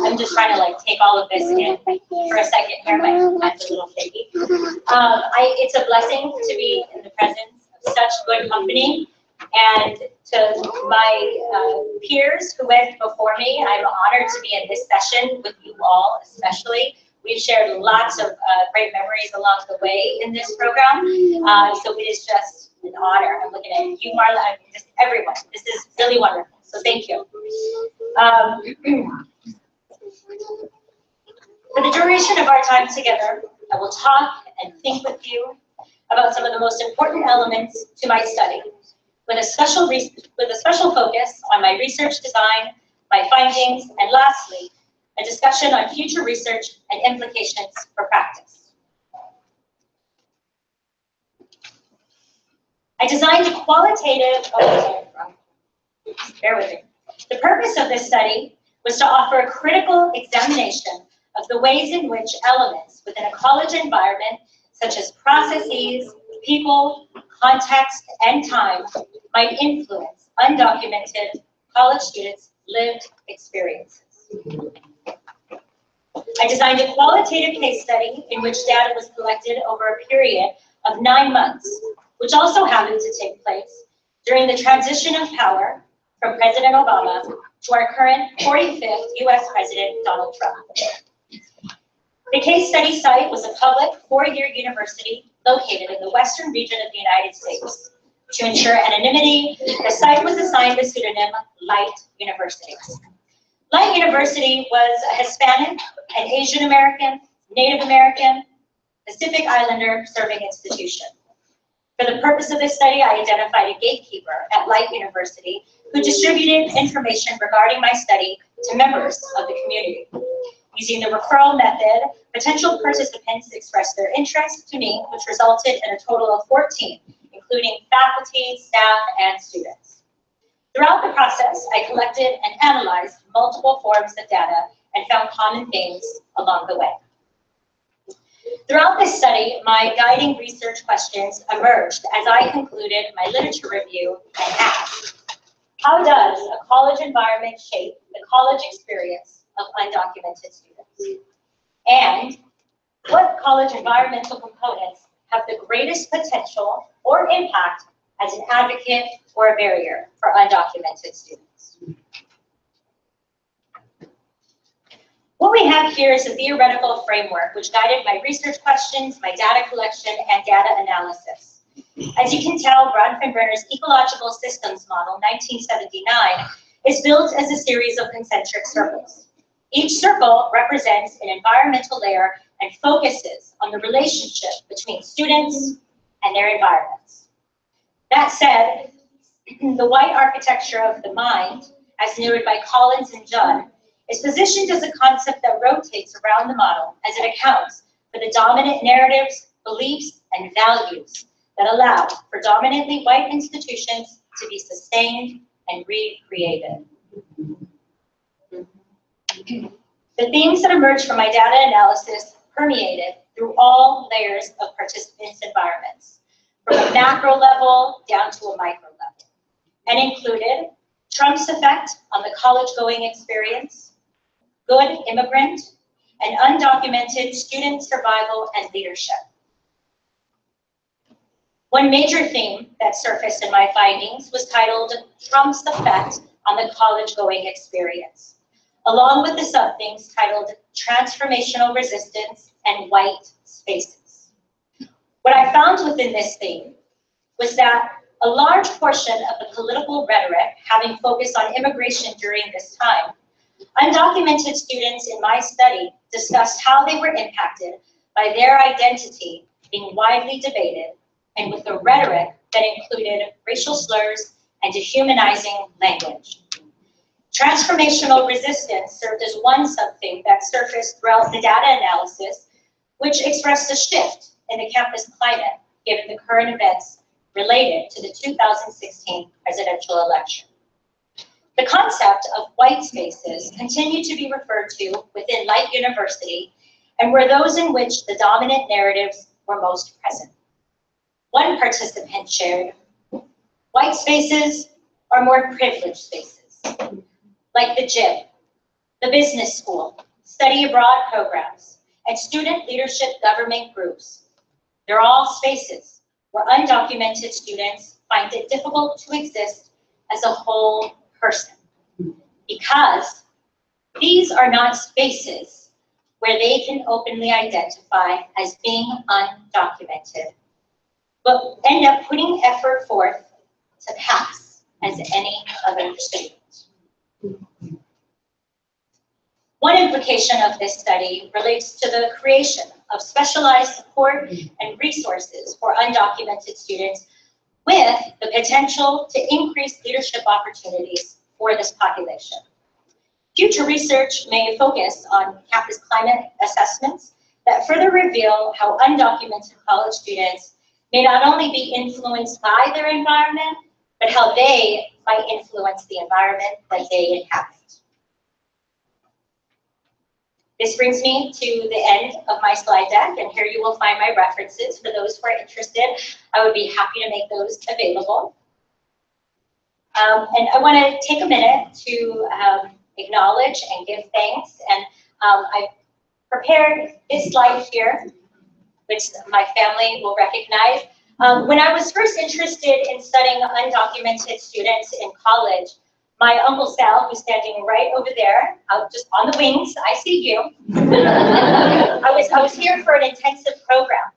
I'm just trying to like take all of this in for a second here. My mind's a little shaky. It's a blessing to be in the presence of such good company, and to my peers who went before me. I'm honored to be in this session with you all, especially. We've shared lots of great memories along the way in this program, so it is just an honor. I'm looking at you, Marla, I mean, just everyone. This is really wonderful, so thank you. For the duration of our time together, I will talk and think with you about some of the most important elements to my study, with a special focus on my research design, my findings, and lastly, a discussion on future research and implications for practice. I designed a qualitative, bear with me. The purpose of this study was to offer a critical examination of the ways in which elements within a college environment, such as processes, people, context, and time, might influence undocumented college students' lived experiences. I designed a qualitative case study in which data was collected over a period of 9 months, which also happened to take place during the transition of power from President Obama to our current 45th US President, Donald Trump. The case study site was a public 4-year university located in the western region of the United States. To ensure anonymity, the site was assigned the pseudonym Light University. Light University was a Hispanic and Asian American, Native American, Pacific Islander serving institution. For the purpose of this study, I identified a gatekeeper at Light University who distributed information regarding my study to members of the community. Using the referral method, potential participants expressed their interest to me, which resulted in a total of 14, including faculty, staff, and students. Throughout the process, I collected and analyzed multiple forms of data and found common themes along the way. Throughout this study, my guiding research questions emerged as I concluded my literature review and asked, how does a college environment shape the college experience of undocumented students? And what college environmental components have the greatest potential or impact as an advocate or a barrier for undocumented students? What we have here is a theoretical framework which guided my research questions, my data collection, and data analysis. As you can tell, Bronfenbrenner's Ecological Systems Model, 1979, is built as a series of concentric circles. Each circle represents an environmental layer and focuses on the relationship between students and their environments. That said, the white architecture of the mind, as noted by Collins and Judd, is positioned as a concept that rotates around the model as it accounts for the dominant narratives, beliefs, and values that allow for dominantly white institutions to be sustained and recreated. The themes that emerged from my data analysis permeated through all layers of participants' environments, from a macro level down to a micro level, and included Trump's effect on the college-going experience, good immigrant, and undocumented student survival and leadership. One major theme that surfaced in my findings was titled Trump's effect on the college-going experience, along with the sub-themes titled transformational resistance and white spaces. What I found within this theme was that a large portion of the political rhetoric having focused on immigration during this time, undocumented students in my study discussed how they were impacted by their identity being widely debated and with a rhetoric that included racial slurs and dehumanizing language. Transformational resistance served as one sub-theme that surfaced throughout the data analysis, which expressed a shift in the campus climate given the current events related to the 2016 presidential election. The concept of white spaces continued to be referred to within Light University and were those in which the dominant narratives were most present. One participant shared, white spaces are more privileged spaces, like the gym, the business school, study abroad programs, and student leadership government groups. They're all spaces where undocumented students find it difficult to exist as a whole person, because these are not spaces where they can openly identify as being undocumented, but end up putting effort forth to pass as any other student. One implication of this study relates to the creation of specialized support and resources for undocumented students with the potential to increase leadership opportunities for this population. Future research may focus on campus climate assessments that further reveal how undocumented college students may not only be influenced by their environment, but how they might influence the environment that they inhabit. This brings me to the end of my slide deck, and here you will find my references. For those who are interested, I would be happy to make those available. And I want to take a minute to acknowledge and give thanks. And I've prepared this slide here, which my family will recognize. When I was first interested in studying undocumented students in college, my Uncle Sal, who's standing right over there, just on the wings, I see you. I was here for an intensive program,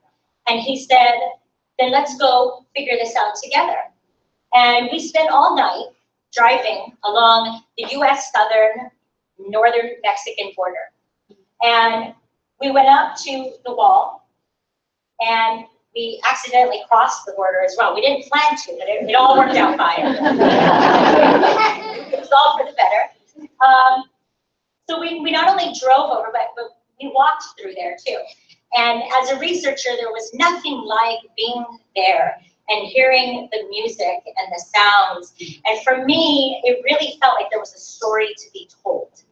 and he said, then let's go figure this out together. And we spent all night driving along the US northern Mexican border. And we went up to the wall, and we accidentally crossed the border as well. We didn't plan to, but it all worked out fine. It was all for the better. So we not only drove over, but we walked through there too. And as a researcher, there was nothing like being there and hearing the music and the sounds. And for me, it really felt like there was a story to be told.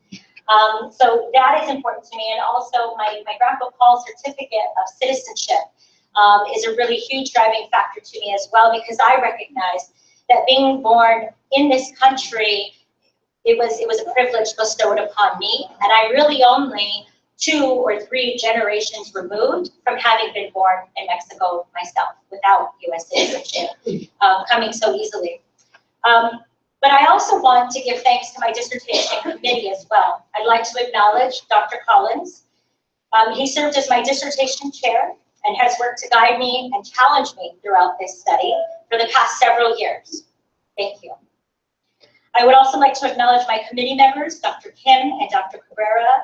So that is important to me. And also my Grandpa Paul's certificate of citizenship is a really huge driving factor to me as well, because I recognize that being born in this country, it was a privilege bestowed upon me, and I really only 2 or 3 generations removed from having been born in Mexico myself without U.S. citizenship coming so easily. But I also want to give thanks to my dissertation committee as well. I'd like to acknowledge Dr. Collins. He served as my dissertation chair and has worked to guide me and challenge me throughout this study for the past several years. Thank you. I would also like to acknowledge my committee members, Dr. Kim and Dr. Cabrera,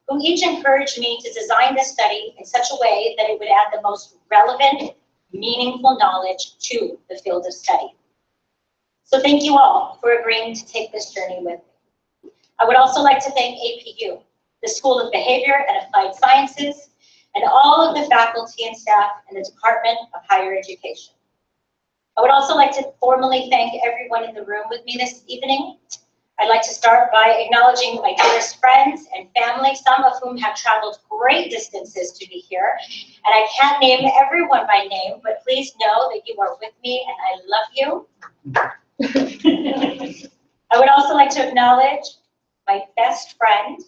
who each encouraged me to design this study in such a way that it would add the most relevant, meaningful knowledge to the field of study. So thank you all for agreeing to take this journey with me. I would also like to thank APU, the School of Behavior and Applied Sciences, and all of the faculty and staff in the Department of Higher Education. I would also like to formally thank everyone in the room with me this evening. I'd like to start by acknowledging my dearest friends and family, some of whom have traveled great distances to be here. And I can't name everyone by name, but please know that you are with me and I love you. I would also like to acknowledge my best friend,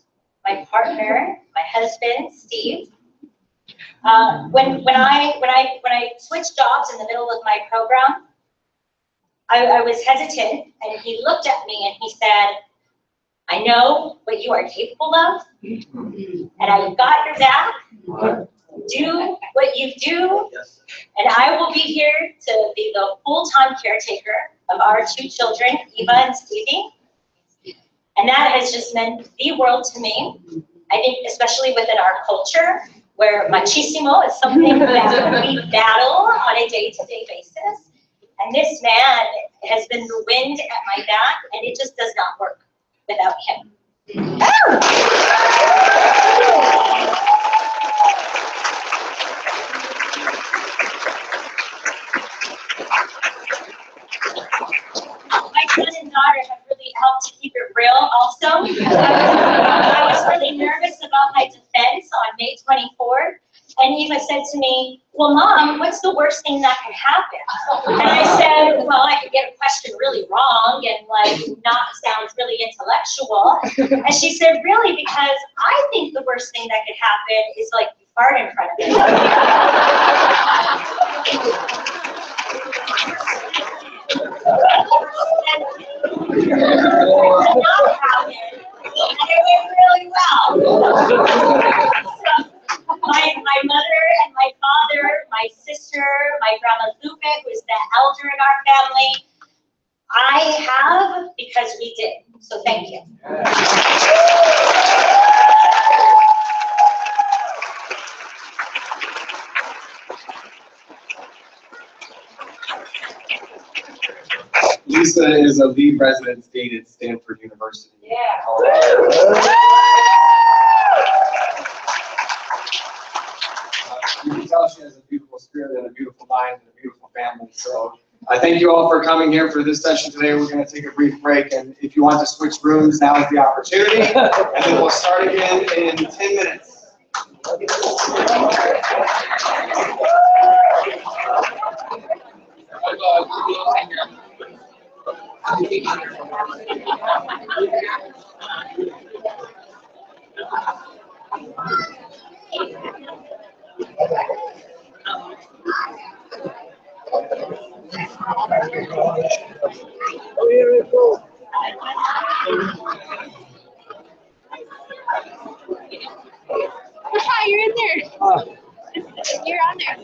my partner, my husband, Steve. When I switched jobs in the middle of my program, I was hesitant, and he looked at me and he said, "I know what you are capable of, and I've got your back. Do what you do, and I will be here to be the full-time caretaker of our two children, Eva and Stevie." And that has just meant the world to me. I think especially within our culture, where machismo is something that we battle on a day-to-day basis. And this man has been the wind at my back, and it just does not work without him. My son and daughter have really helped to keep it real also. I was really nervous about my defense on May 24th. And Eva said to me, "Well, Mom, what's the worst thing that could happen?" And I said, "Well, I could get a question really wrong and like not sound really intellectual." And she said, "Really? Because I think the worst thing that could happen is like you fart in front of me." And it went really well. My mother and my father, my sister, my grandma Lupe, who is the elder in our family, I have because we did. So thank you. Lisa is a lead resident dean at Stanford University. Yeah. You can tell she has a beautiful spirit and a beautiful mind and a beautiful family. So I thank you all for coming here for this session today. We're going to take a brief break, and if you want to switch rooms, now is the opportunity. And then we'll start again in 10 minutes. Hi, you're in there. You're on there.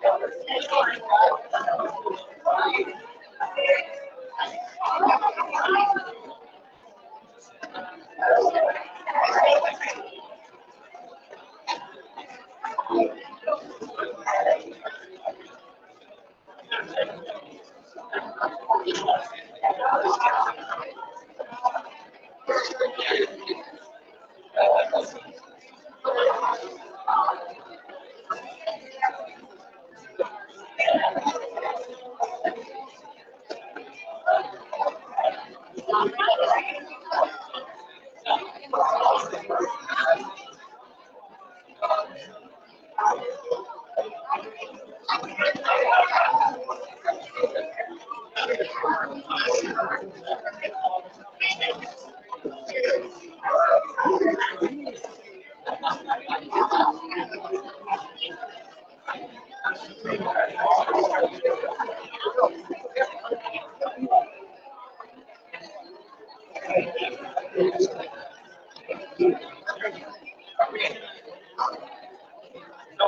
No,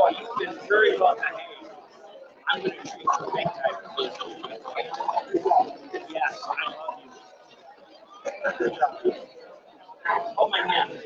you've been very well behaved. I'm going to treat you big time. Yes, I love you. Oh my God.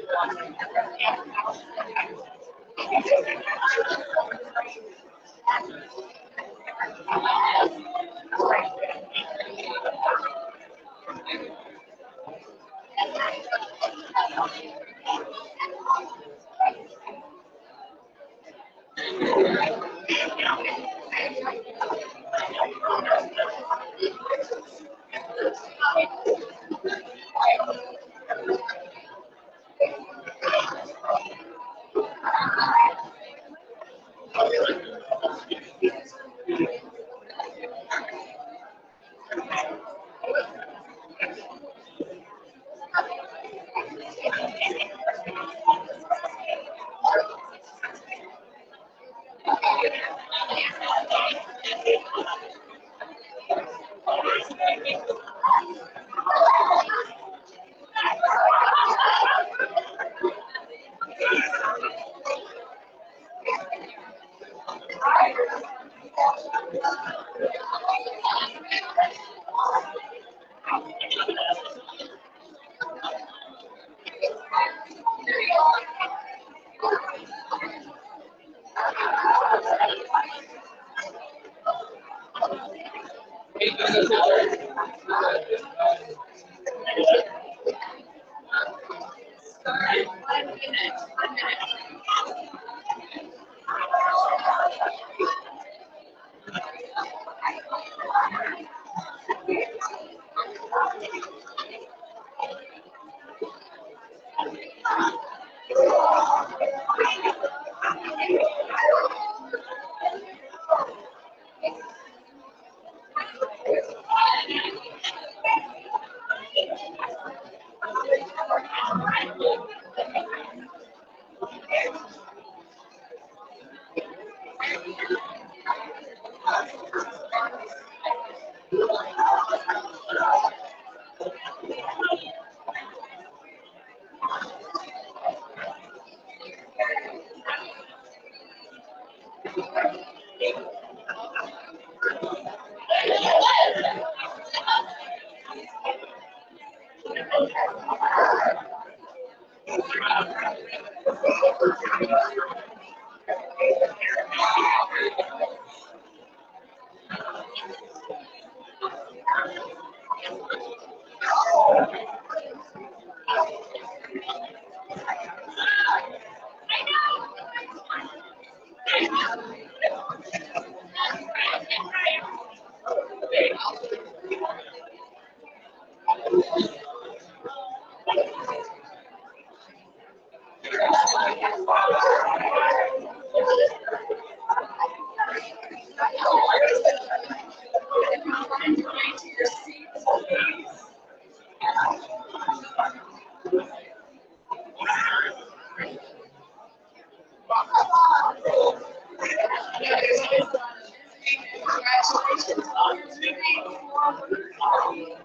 Congratulations on moving forward.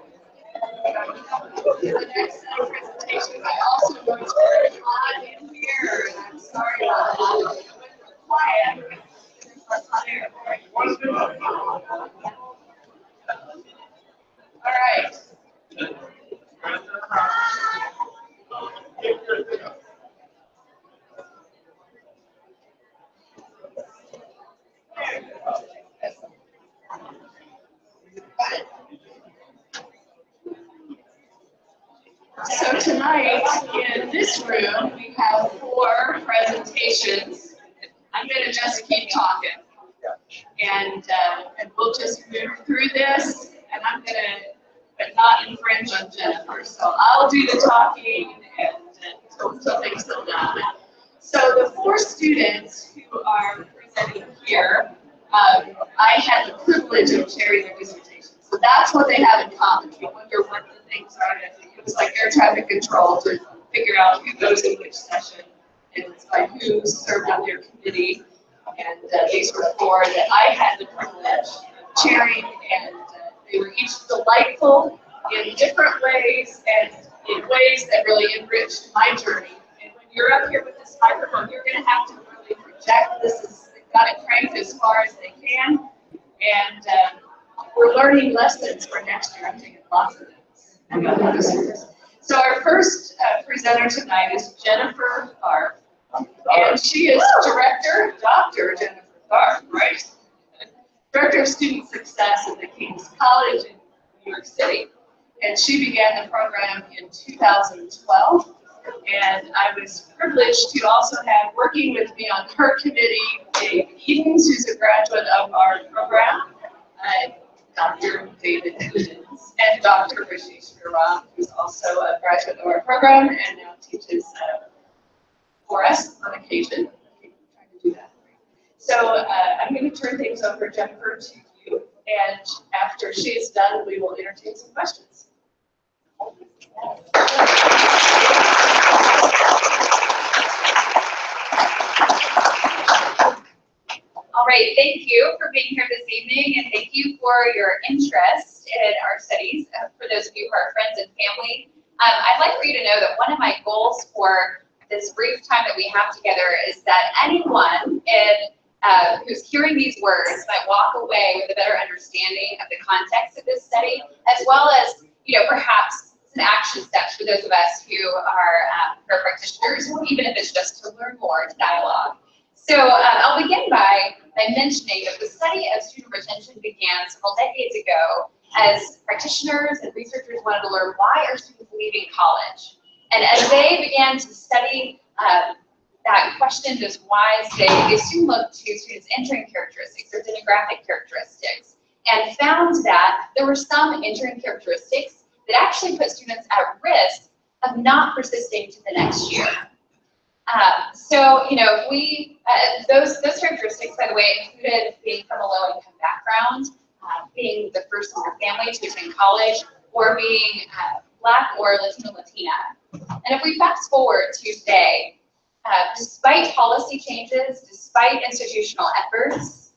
The next set of presentations, I also know it's very hot in here, and I'm sorry about that. Quiet. There's less hot air for you. So tonight, in this room, we have 4 presentations. I'm gonna just keep talking. And we'll just move through this, and I'm gonna, but not infringe on Jennifer. So I'll do the talking until things slow down. So the 4 students who are presenting here, I had the privilege of chairing their dissertation. So that's what they have in common. You wonder what the things are. It was like air traffic control to figure out who goes in which session. And it's by who served on their committee. And these were 4 that I had the privilege of chairing, and they were each delightful in different ways and in ways that really enriched my journey. And when you're up here with this microphone, you're going to have to really project. They've got it cranked as far as they can. And we're learning lessons for next year. I'm taking lots of notes. So our first presenter tonight is Jennifer Tharp. And she is Dr. Jennifer Tharp, right? Director of Student Success at the King's College in New York City. And she began the program in 2012. And I was privileged to also have working with me on her committee, Dave Edens, who's a graduate of our program, Dr. David Edens, and Dr. Bish, who's also a graduate of our program and now teaches for us on occasion. I'm trying to do that. So I'm going to turn things over, Jennifer, to you, and after she is done, we will entertain some questions. All right, thank you for being here this evening, and thank you for your interest in our studies. For those of you who are friends and family, I'd like for you to know that one of my goals for this brief time that we have together is that anyone who's hearing these words might walk away with a better understanding of the context of this study, as well as, perhaps some action steps for those of us who are practitioners, even if it's just to learn more, to dialogue. So I'll begin by mentioning that the study of student retention began several decades ago as practitioners and researchers wanted to learn why are students leaving college. And as they began to study that question, those whys, they soon looked to students' entering characteristics or demographic characteristics, and found that there were some entering characteristics that actually put students at risk of not persisting to the next year. Those characteristics, by the way, included being from a low-income background, being the first in your family to attend college, or being Black or Latino, Latina. And if we fast forward to today, despite policy changes, despite institutional efforts,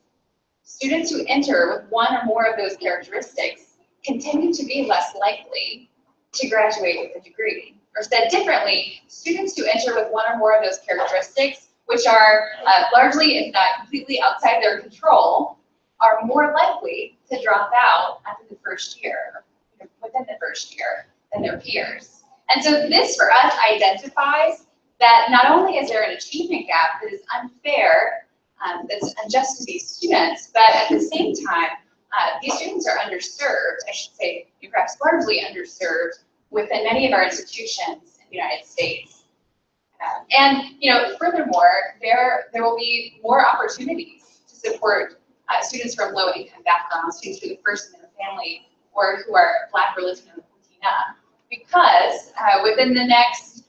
students who enter with one or more of those characteristics continue to be less likely to graduate with a degree. Or said differently, students who enter with one or more of those characteristics, which are largely, if not completely outside their control, are more likely to drop out after the first year, within the first year, than their peers. And so this, for us, identifies that not only is there an achievement gap that is unfair, that's unjust to these students, but at the same time, these students are underserved, I should say, perhaps largely underserved, within many of our institutions in the United States. Furthermore, there will be more opportunities to support students from low-income backgrounds, students who are the first in their family, or who are Black or Latino, because within the next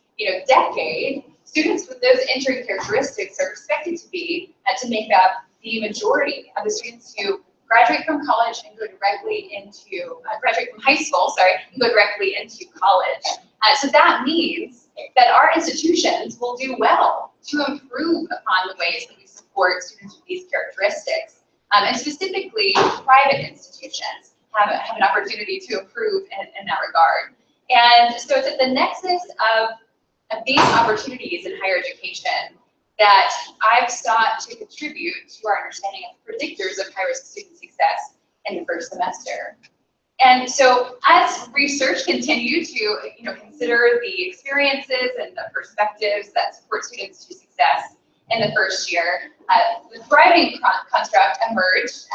decade, students with those entering characteristics are expected to be to make up the majority of the students who graduate from college and go directly into graduate from high school, and go directly into college. So that means that our institutions will do well to improve upon the ways that we support students with these characteristics, and specifically private institutions have an opportunity to improve in that regard. And so it's at the nexus of these opportunities in higher education that I've sought to contribute to our understanding of predictors of high-risk student success in the first semester. And so as research continues to consider the experiences and the perspectives that support students to success in the first year, the thriving construct emerged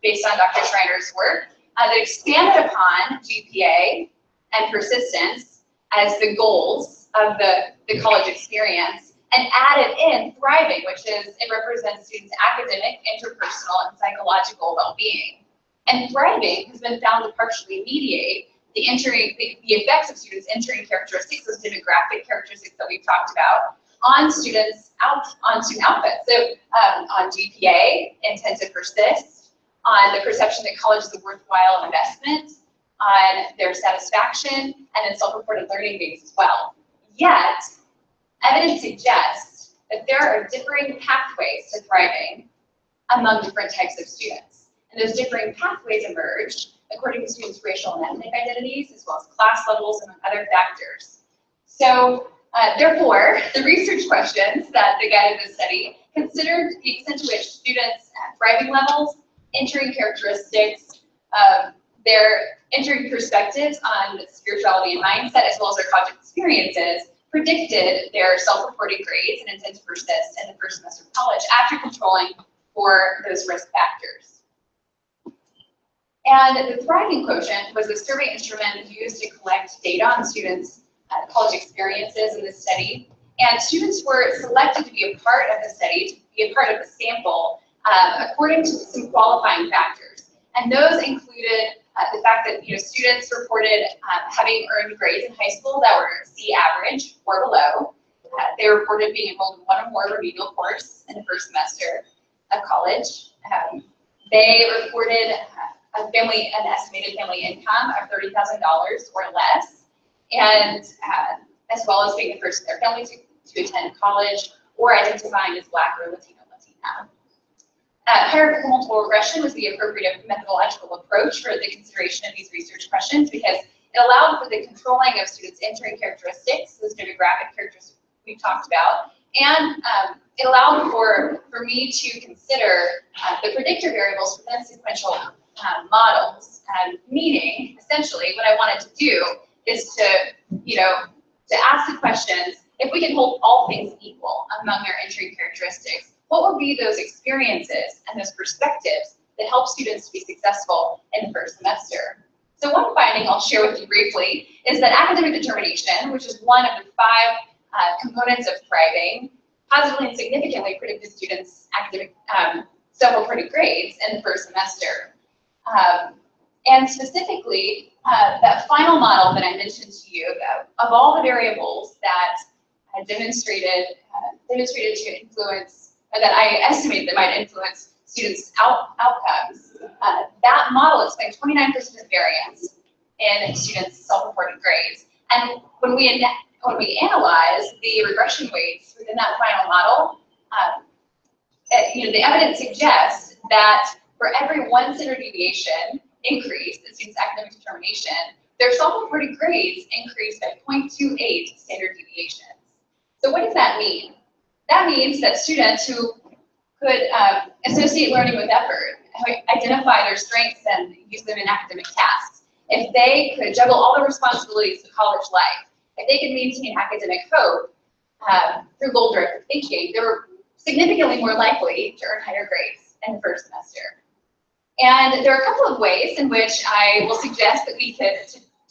based on Dr. Schreiner's work that expanded upon GPA and persistence as the goals of the college experience and added in thriving, which is, it represents students' academic, interpersonal, and psychological well-being. And thriving has been found to partially mediate the effects of students' entering characteristics, those demographic characteristics that we've talked about, on students' on student output. So on GPA, intent to persist, on the perception that college is a worthwhile investment, on their satisfaction, and then self-reported learning gains as well. Yet, evidence suggests that there are differing pathways to thriving among different types of students. And those differing pathways emerge according to students' racial and ethnic identities, as well as class levels, among other factors. So, therefore, the research questions that guided this study considered the extent to which students' thriving levels, entering characteristics, their entering perspectives on spirituality and mindset, as well as their college experiences, predicted their self-reported grades and intent to persist in the first semester of college after controlling for those risk factors. And the thriving quotient was the survey instrument used to collect data on students' college experiences in this study. And students were selected to be a part of the study, to be a part of the sample, according to some qualifying factors. And those included the fact that students reported having earned grades in high school that were C average or below. They reported being enrolled in one or more remedial course in the first semester of college. They reported an estimated family income of $30,000 or less, and as well as being the first in their family to attend college or identifying as Black or Latino. Hierarchical multiple regression was the appropriate methodological approach for the consideration of these research questions because it allowed for the controlling of students' entering characteristics, those demographic characteristics we've talked about, and it allowed for me to consider the predictor variables from the sequential models, meaning, essentially, what I wanted to do is to ask the questions, if we can hold all things equal among their entering characteristics, what would be those experiences and those perspectives that help students to be successful in the first semester? So one finding I'll share with you briefly is that academic determination, which is one of the 5 components of thriving, positively and significantly predicted students' academic self-reported grades in the first semester. And specifically, that final model that I mentioned to you of all the variables that demonstrated to influence, or that I estimated that might influence students' outcomes, that model explained 29% of variance in students' self-reported grades. And when we analyze the regression weights within that final model, the evidence suggests that for every 1 standard deviation increase in students' academic determination, their self-reported grades increased by 0.28 standard deviations. So what does that mean? That means that students who could associate learning with effort, identify their strengths and use them in academic tasks, if they could juggle all the responsibilities of college life, if they could maintain academic hope through goal-directed thinking, they were significantly more likely to earn higher grades in the first semester. And there are a couple of ways in which I will suggest that we could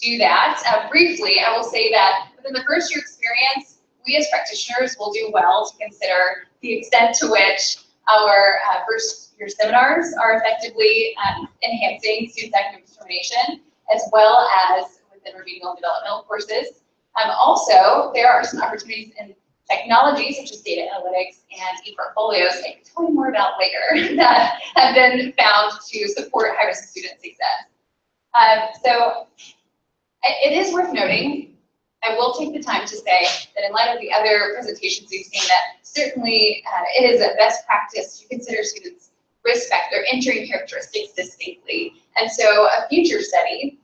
do that. Briefly, I will say that within the first year experience, we as practitioners will do well to consider the extent to which our first year seminars are effectively enhancing students' academic determination, as well as within remedial and developmental courses. Also, there are some opportunities in technology, such as data analytics and e-portfolios, I can tell you more about later, that have been found to support high-risk student success. So it is worth noting, I will take the time to say that in light of the other presentations we've seen, that certainly it is a best practice to consider students' risk factor entering characteristics distinctly. And so a future study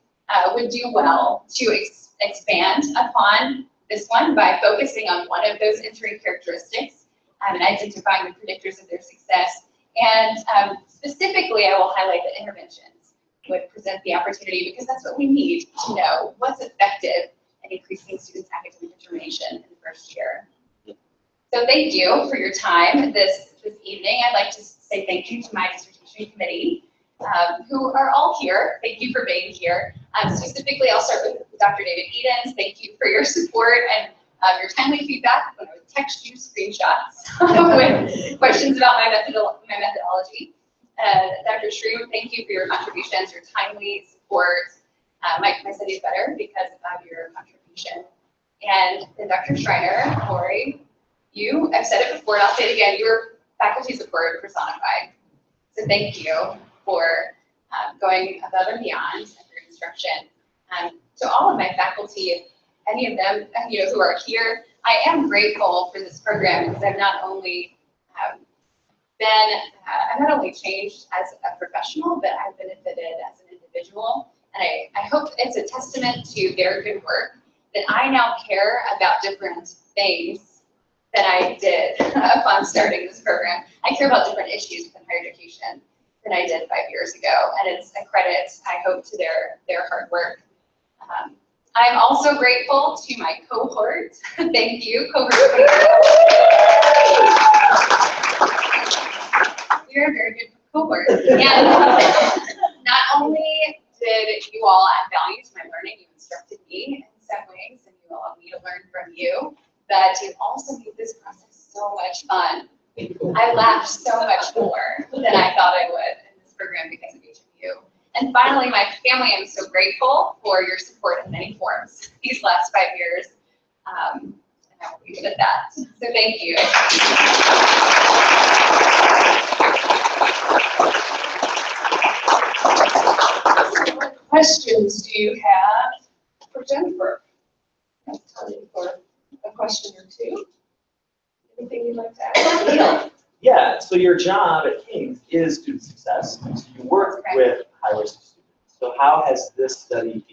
would do well to expand upon this one by focusing on one of those entering characteristics and identifying the predictors of their success. And specifically, I will highlight that interventions would present the opportunity because that's what we need to know what's effective in increasing students' academic determination in the first year. So thank you for your time this evening. I'd like to say thank you to my dissertation committee, who are all here. Thank you for being here. Specifically, I'll start with Dr. David Edens. Thank you for your support and your timely feedback when I would text you screenshots with questions about my methodology. Dr. Shrew, thank you for your contributions, your timely support. My study is better because of your contribution. And then Dr. Schreiner, Corey, I've said it before and I'll say it again, you're faculty support personified. So thank you for going above and beyond your instruction. To all of my faculty, any of them who are here, I am grateful for this program because I've not only changed as a professional, but I've benefited as an individual. And I hope it's a testament to their good work that I now care about different things than I did upon starting this program. I care about different issues within higher education than I did 5 years ago. And it's a credit, I hope, to their hard work. I'm also grateful to my cohort. Thank you, cohort. You're a very good cohort. And not only did you all add value to my learning, you instructed me in some ways, and you allowed me to learn from you, but you also made this process so much fun. I laughed so much more than I thought I would in this program because of each of you. And finally, my family, I'm so grateful for your support in many forms these last 5 years. And I will leave it at that. So thank you. What questions do you have for Jennifer? I have time for a question or two. Anything you'd like to ask? Yeah, so your job at King's is student success. So you work with high-risk students. So how has this study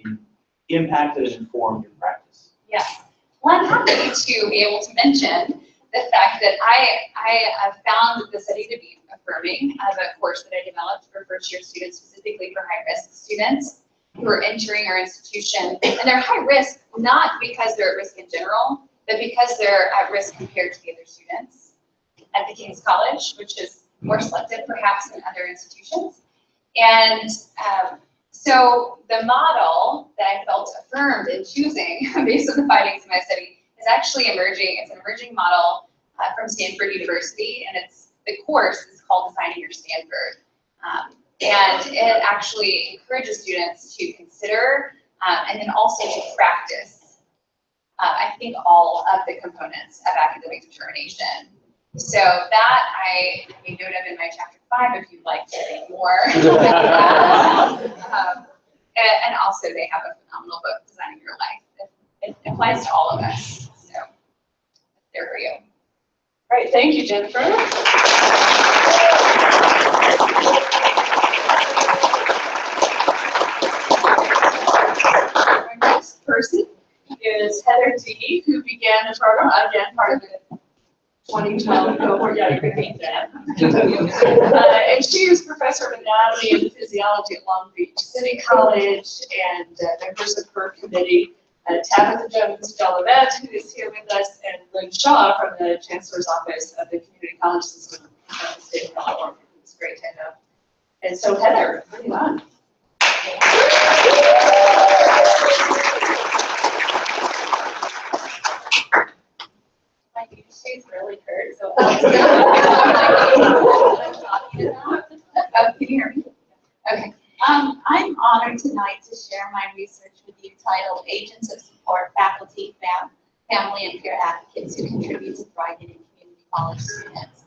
impacted and informed your practice? Yes. Well, I'm happy to be able to mention the fact that I have found the study to be affirming of a course that I developed for first-year students, specifically for high-risk students who are entering our institution. And they're high risk, not because they're at risk in general, but because they're at risk compared to the other students at the King's College, which is more selective perhaps than other institutions. And so the model that I felt affirmed in choosing based on the findings of my study is actually emerging. It's an emerging model from Stanford University, and the course is called Designing Your Stanford. And it actually encourages students to consider and then also to practice, I think, all of the components of academic determination. So that I made note of in my chapter 5 if you'd like to read more. And also they have a phenomenal book, Designing Your Life. It applies to all of us. So there for you. All right, thank you, Jennifer. Our next person is Heather D, who began the program, again, part of the 2012 cohort. Yeah, you can read that. And she is professor of anatomy and physiology at Long Beach City College and members of her committee, Tabitha Jones-Jolivet, who is here with us, and Lynn Shaw from the Chancellor's Office of the Community College System of the State of California. It's great to have. And so, Heather, bring it on. My shoes really hurt, so Can you hear me? Okay. I'm honored tonight to share my research with you titled Agents of Support, Faculty, Family, and Peer Advocates Who Contribute to Thriving in Community College Students.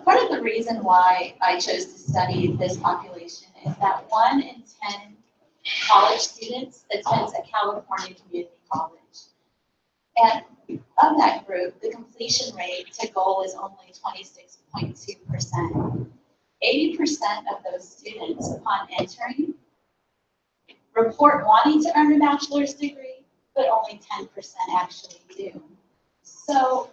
Part of the reason why I chose to study this population is that 1 in 10 college students attends a California community college. And of that group, the completion rate to goal is only 26.2%. 80% of those students upon entering report wanting to earn a bachelor's degree, but only 10% actually do. So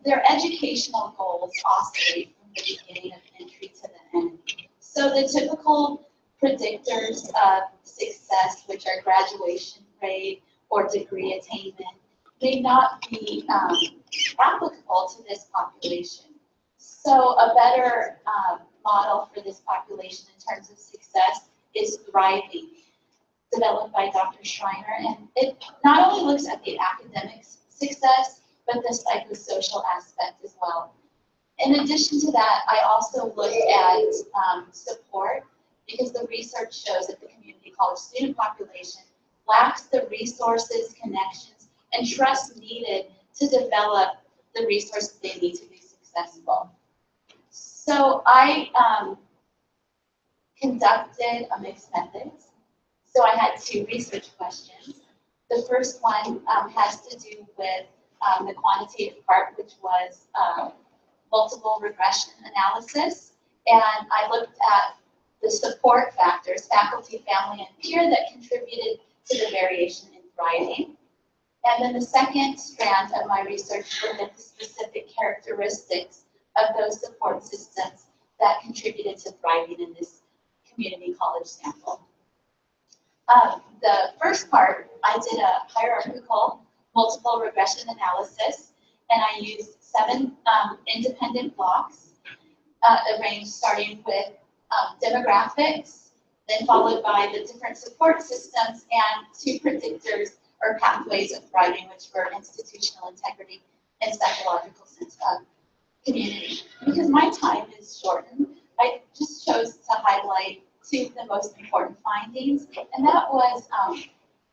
their educational goals oscillate from the beginning of entry to the end. So the typical predictors of success, which are graduation grade or degree attainment, may not be applicable to this population. So a better model for this population in terms of success is Thriving, developed by Dr. Schreiner, and it not only looks at the academic success, but the psychosocial aspect as well. In addition to that, I also looked at support, because the research shows that the community college student population lacks the resources, connections, and trust needed to develop the resources they need to be successful. So I conducted a mixed methods. So I had 2 research questions. The first one has to do with the quantitative part, which was multiple regression analysis. And I looked at the support factors, faculty, family, and peer, that contributed to the variation in thriving. And then the second strand of my research looked at the specific characteristics of those support systems that contributed to thriving in this community college sample. The first part, I did a hierarchical multiple regression analysis, and I used 7 independent blocks, arranged starting with demographics, then followed by the different support systems and 2 predictors or pathways of thriving, which were institutional integrity and psychological sense of community. Because my time is shortened, I just chose to highlight 2 of the most important findings, and that was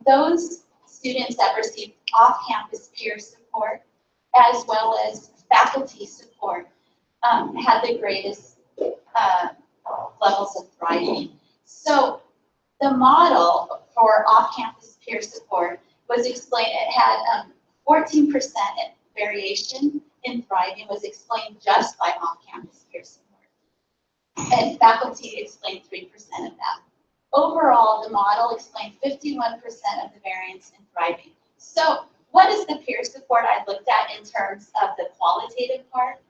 those students that received off-campus peer support as well as faculty support had the greatest levels of thriving. So the model for off-campus peer support was explained, it had 14% variation in thriving was explained just by off-campus peer support. And faculty explained 3% of that. Overall, the model explained 51% of the variance in thriving. So what is the peer support I looked at in terms of the qualitative part?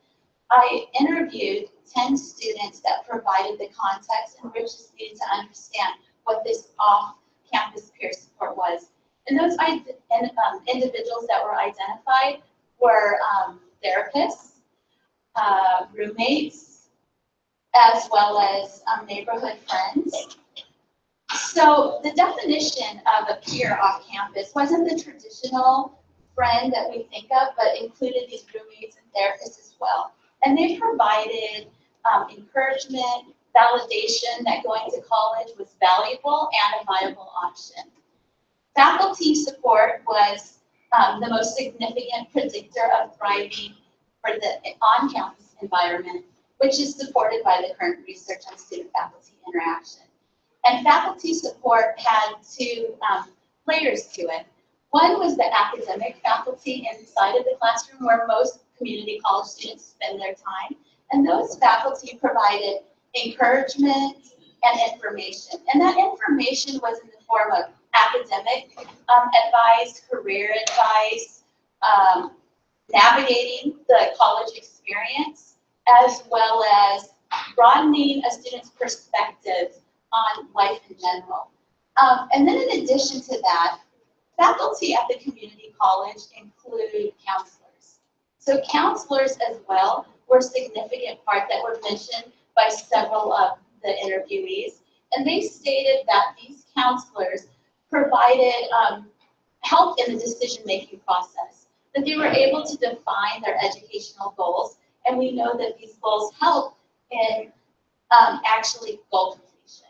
I interviewed 10 students that provided the context in which is needed to understand what this off-campus peer support was. And those individuals that were identified were therapists, roommates, as well as neighborhood friends. So the definition of a peer off campus wasn't the traditional friend that we think of, but included these roommates and therapists as well. And they provided encouragement, validation that going to college was valuable and a viable option. Faculty support was the most significant predictor of thriving for the on-campus environment, which is supported by the current research on student-faculty interaction. And faculty support had 2 layers to it. One was the academic faculty inside of the classroom where most community college students spend their time. And those faculty provided encouragement and information. And that information was in the form of academic advice, career advice, navigating the college experience, as well as broadening a student's perspective on life in general. And then in addition to that, faculty at the community college include counselors. So counselors as well were a significant part that were mentioned by several of the interviewees. And they stated that these counselors provided help in the decision-making process, that they were able to define their educational goals. And we know that these goals help in actually goal completion.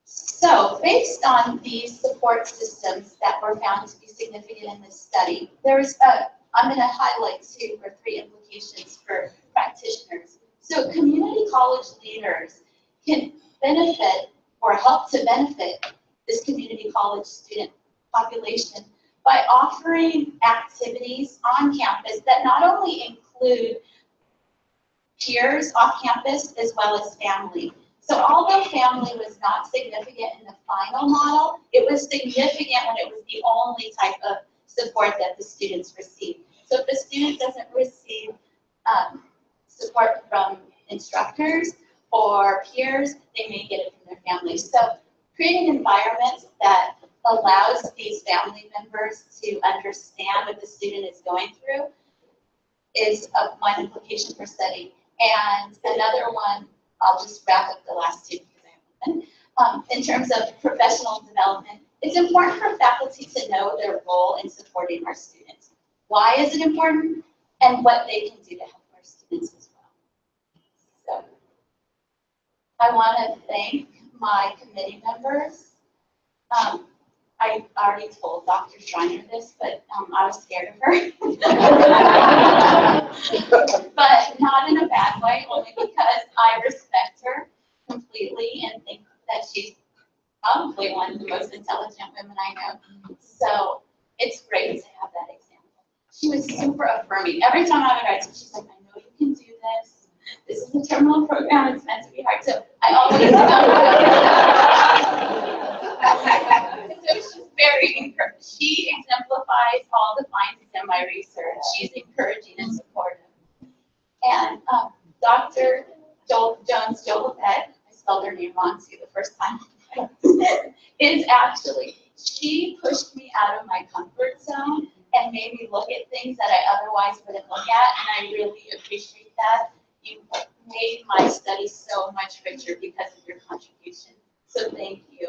So based on these support systems that were found to be significant in this study, there's I'm going to highlight 2 or 3 implications for practitioners. So community college leaders can benefit or help to benefit this community college student population by offering activities on campus that not only include peers off campus as well as family. So although family was not significant in the final model, it was significant when it was the only type of support that the students received. So if the student doesn't receive support from instructors or peers, they may get it from their families. So creating environments that allows these family members to understand what the student is going through is one implication for study. And another one, I'll just wrap up the last two because I have one. In terms of professional development, it's important for faculty to know their role in supporting our students. Why is it important? And what they can do to help our students as well. So, I want to thank my committee members. I already told Dr. Schreiner this, but I was scared of her. But not in a bad way, only because I respect her completely and think that she's probably one of the most intelligent women I know. So it's great to have that example. She was super affirming. Every time I would write to her, she's like, I know you can do this. This is a terminal program. It's meant to be hard. So I always so she's very encouraging. She exemplifies all the findings in my research. She's encouraging and supportive. And Dr. Jones Jolibet, I spelled her name wrong too the first time, is actually, she pushed me out of my comfort zone and made me look at things that I otherwise wouldn't look at, and I really appreciate that. You made my study so much richer because of your contribution. So thank you.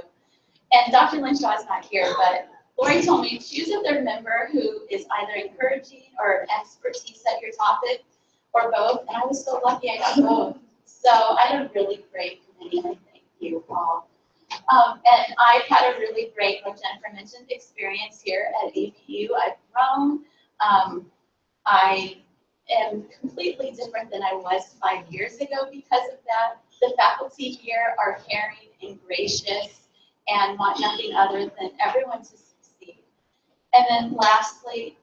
And Dr. Lynchhaw is not here, but Lori told me choose a third member who is either encouraging or expertise at your topic, or both. And I was so lucky I got both. So I had a really great committee, and I thank you all. And I've had a really great, like Jennifer mentioned, experience here at APU. I've grown. I am completely different than I was 5 years ago because of that. The faculty here are caring and gracious and want nothing other than everyone to succeed. And then lastly,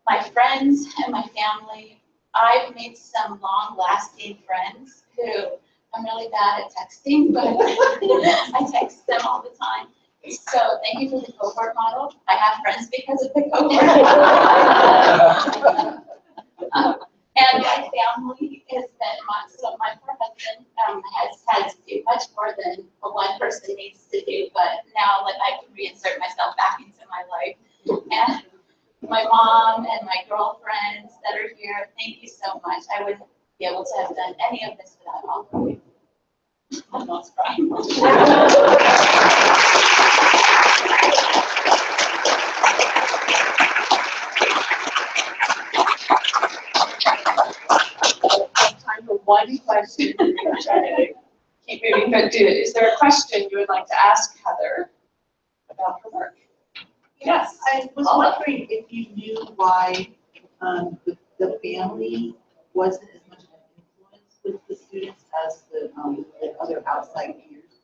my friends and my family, I've made some long-lasting friends who, I'm really bad at texting, but I text them all the time. So thank you for the cohort model. I have friends because of the cohort model. And my family has been, so my poor husband has had to do much more than one person needs to do, but now like I can reinsert myself back into my life. And my mom and my girlfriends that are here, thank you so much. I wouldn't be able to have done any of this without all of you. I'm almost crying. Time for one question. I'm trying to keep moving, but is there a question you would like to ask Heather about her work? Yes. I was wondering if you knew why the family wasn't as much of an influence with the students as the other outside peers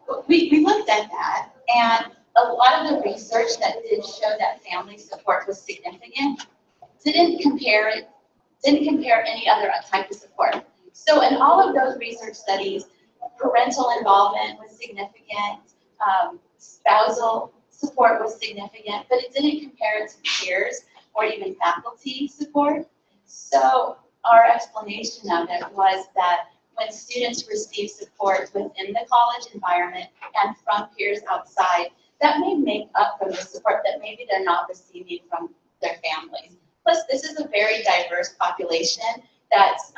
were? We looked at that, and a lot of the research that did show that family support was significant didn't compare any other type of support. So in all of those research studies, parental involvement was significant, spousal support was significant, but it didn't compare it to peers or even faculty support. So our explanation of it was that when students receive support within the college environment and from peers outside, that may make up for the support that maybe they're not receiving from their families. Plus, this is a very diverse population that's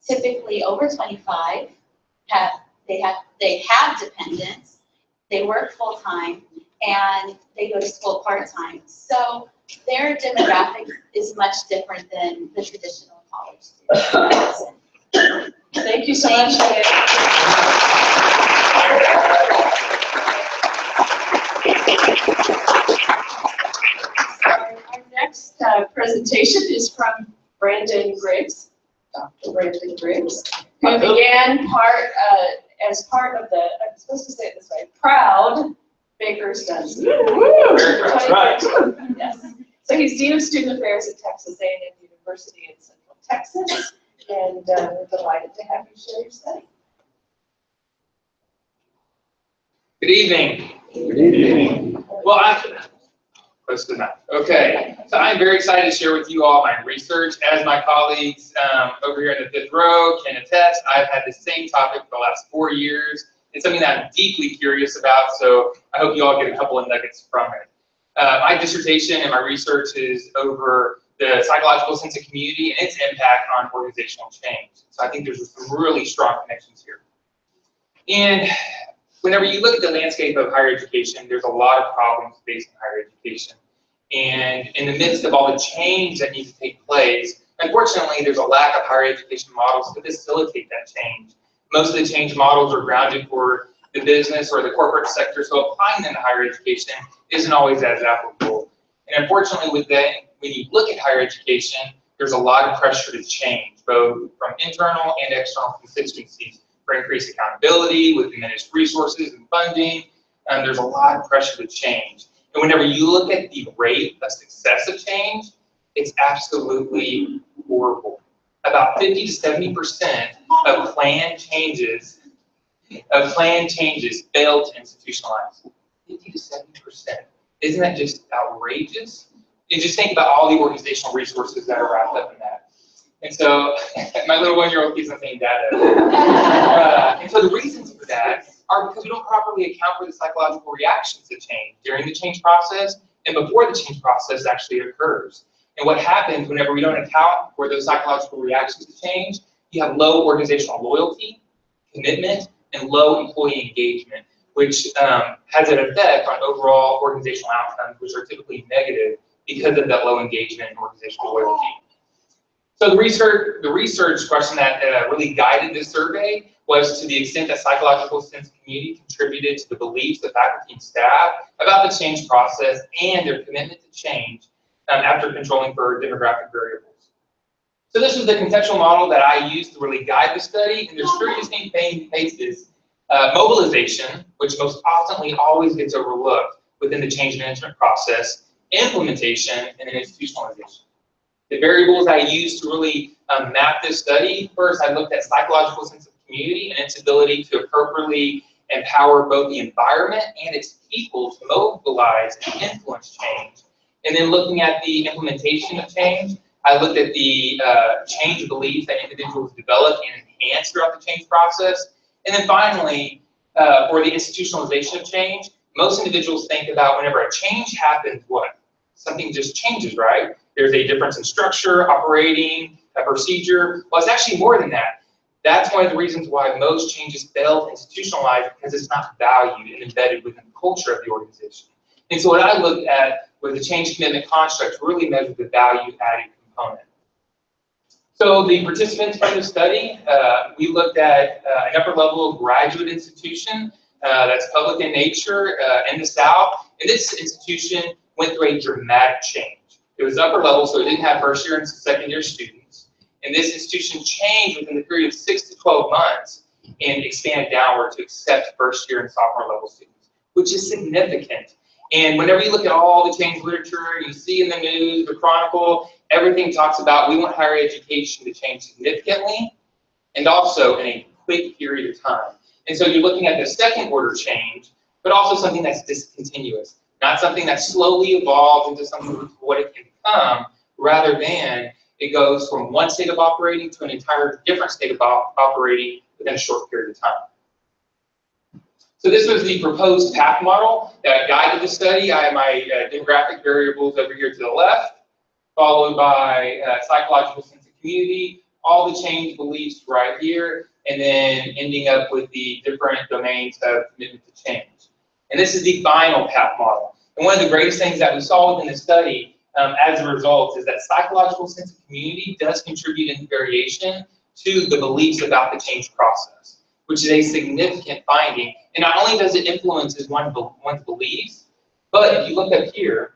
typically over 25. They have dependents. They work full time, and they go to school part time. So their demographic is much different than the traditional college students. Thank you so much. Our next presentation is from Brandon Griggs, Dr. Brandon Griggs, who began as part of the, I'm supposed to say it this way, proud Baker's Dozen. That's right. Yes. So he's Dean of Student Affairs at Texas A&M University in Central Texas, and we're delighted to have you share your study. Good evening. Good evening. Well, close enough. Okay, so I'm very excited to share with you all my research. As my colleagues over here in the fifth row can attest, I've had the same topic for the last 4 years. It's something that I'm deeply curious about, so I hope you all get a couple of nuggets from it. My dissertation and my research is over the psychological sense of community and its impact on organizational change. So I think there's some really strong connections here. And whenever you look at the landscape of higher education, there's a lot of problems facing higher education. And in the midst of all the change that needs to take place, unfortunately, there's a lack of higher education models to facilitate that change. Most of the change models are grounded for the business or the corporate sector, so applying them to higher education isn't always as applicable. And unfortunately, with that, when you look at higher education, there's a lot of pressure to change, both from internal and external constituencies, for increased accountability with diminished resources and funding. There's a lot of pressure to change. And whenever you look at the rate of success of change, it's absolutely horrible. About 50 to 70% of planned changes fail to institutionalize. 50 to 70%. Isn't that just outrageous? And just think about all the organizational resources that are wrapped up in that. And so, my little 1-year-old keeps on saying data. And so the reasons for that are because we don't properly account for the psychological reactions to change during the change process and before the change process actually occurs. And what happens whenever we don't account for those psychological reactions to change, you have low organizational loyalty, commitment, and low employee engagement, which has an effect on overall organizational outcomes, which are typically negative because of that low engagement and organizational loyalty. So the research question that really guided this survey was to the extent that psychological sense of community contributed to the beliefs of faculty and staff about the change process and their commitment to change after controlling for demographic variables. So this was the conceptual model that I used to really guide the study, and there's 3 distinct phases. Mobilization, which most often always gets overlooked within the change management process, implementation, and then institutionalization. The variables I used to really map this study, first I looked at psychological sense of community and its ability to appropriately empower both the environment and its people to mobilize and influence change. And then looking at the implementation of change, I looked at the change beliefs that individuals develop and enhance throughout the change process. And then finally, for the institutionalization of change, most individuals think about whenever a change happens, what? Something just changes, right? There's a difference in structure, operating, a procedure. Well, it's actually more than that. That's one of the reasons why most changes fail to institutionalize, because it's not valued and embedded within the culture of the organization. And so what I looked at with the change commitment construct really measured the value-added component. So the participants from the study, we looked at an upper level graduate institution that's public in nature in the South. And this institution went through a dramatic change. It was upper level, so it didn't have first year and second year students. And this institution changed within the period of 6 to 12 months and expanded downward to accept first year and sophomore level students, which is significant. And whenever you look at all the change literature, you see in the news, the Chronicle, everything talks about we want higher education to change significantly and also in a quick period of time. And so you're looking at the second order change, but also something that's discontinuous, not something that slowly evolves into something of what it can become, rather than it goes from one state of operating to an entire different state of operating within a short period of time. So this was the proposed path model that guided the study. I have my demographic variables over here to the left, followed by psychological sense of community, all the change beliefs right here, and then ending up with the different domains of commitment to change. And this is the final path model. And one of the greatest things that we saw within the study as a result is that psychological sense of community does contribute in variation to the beliefs about the change process, which is a significant finding. And not only does it influence one's beliefs, but if you look up here,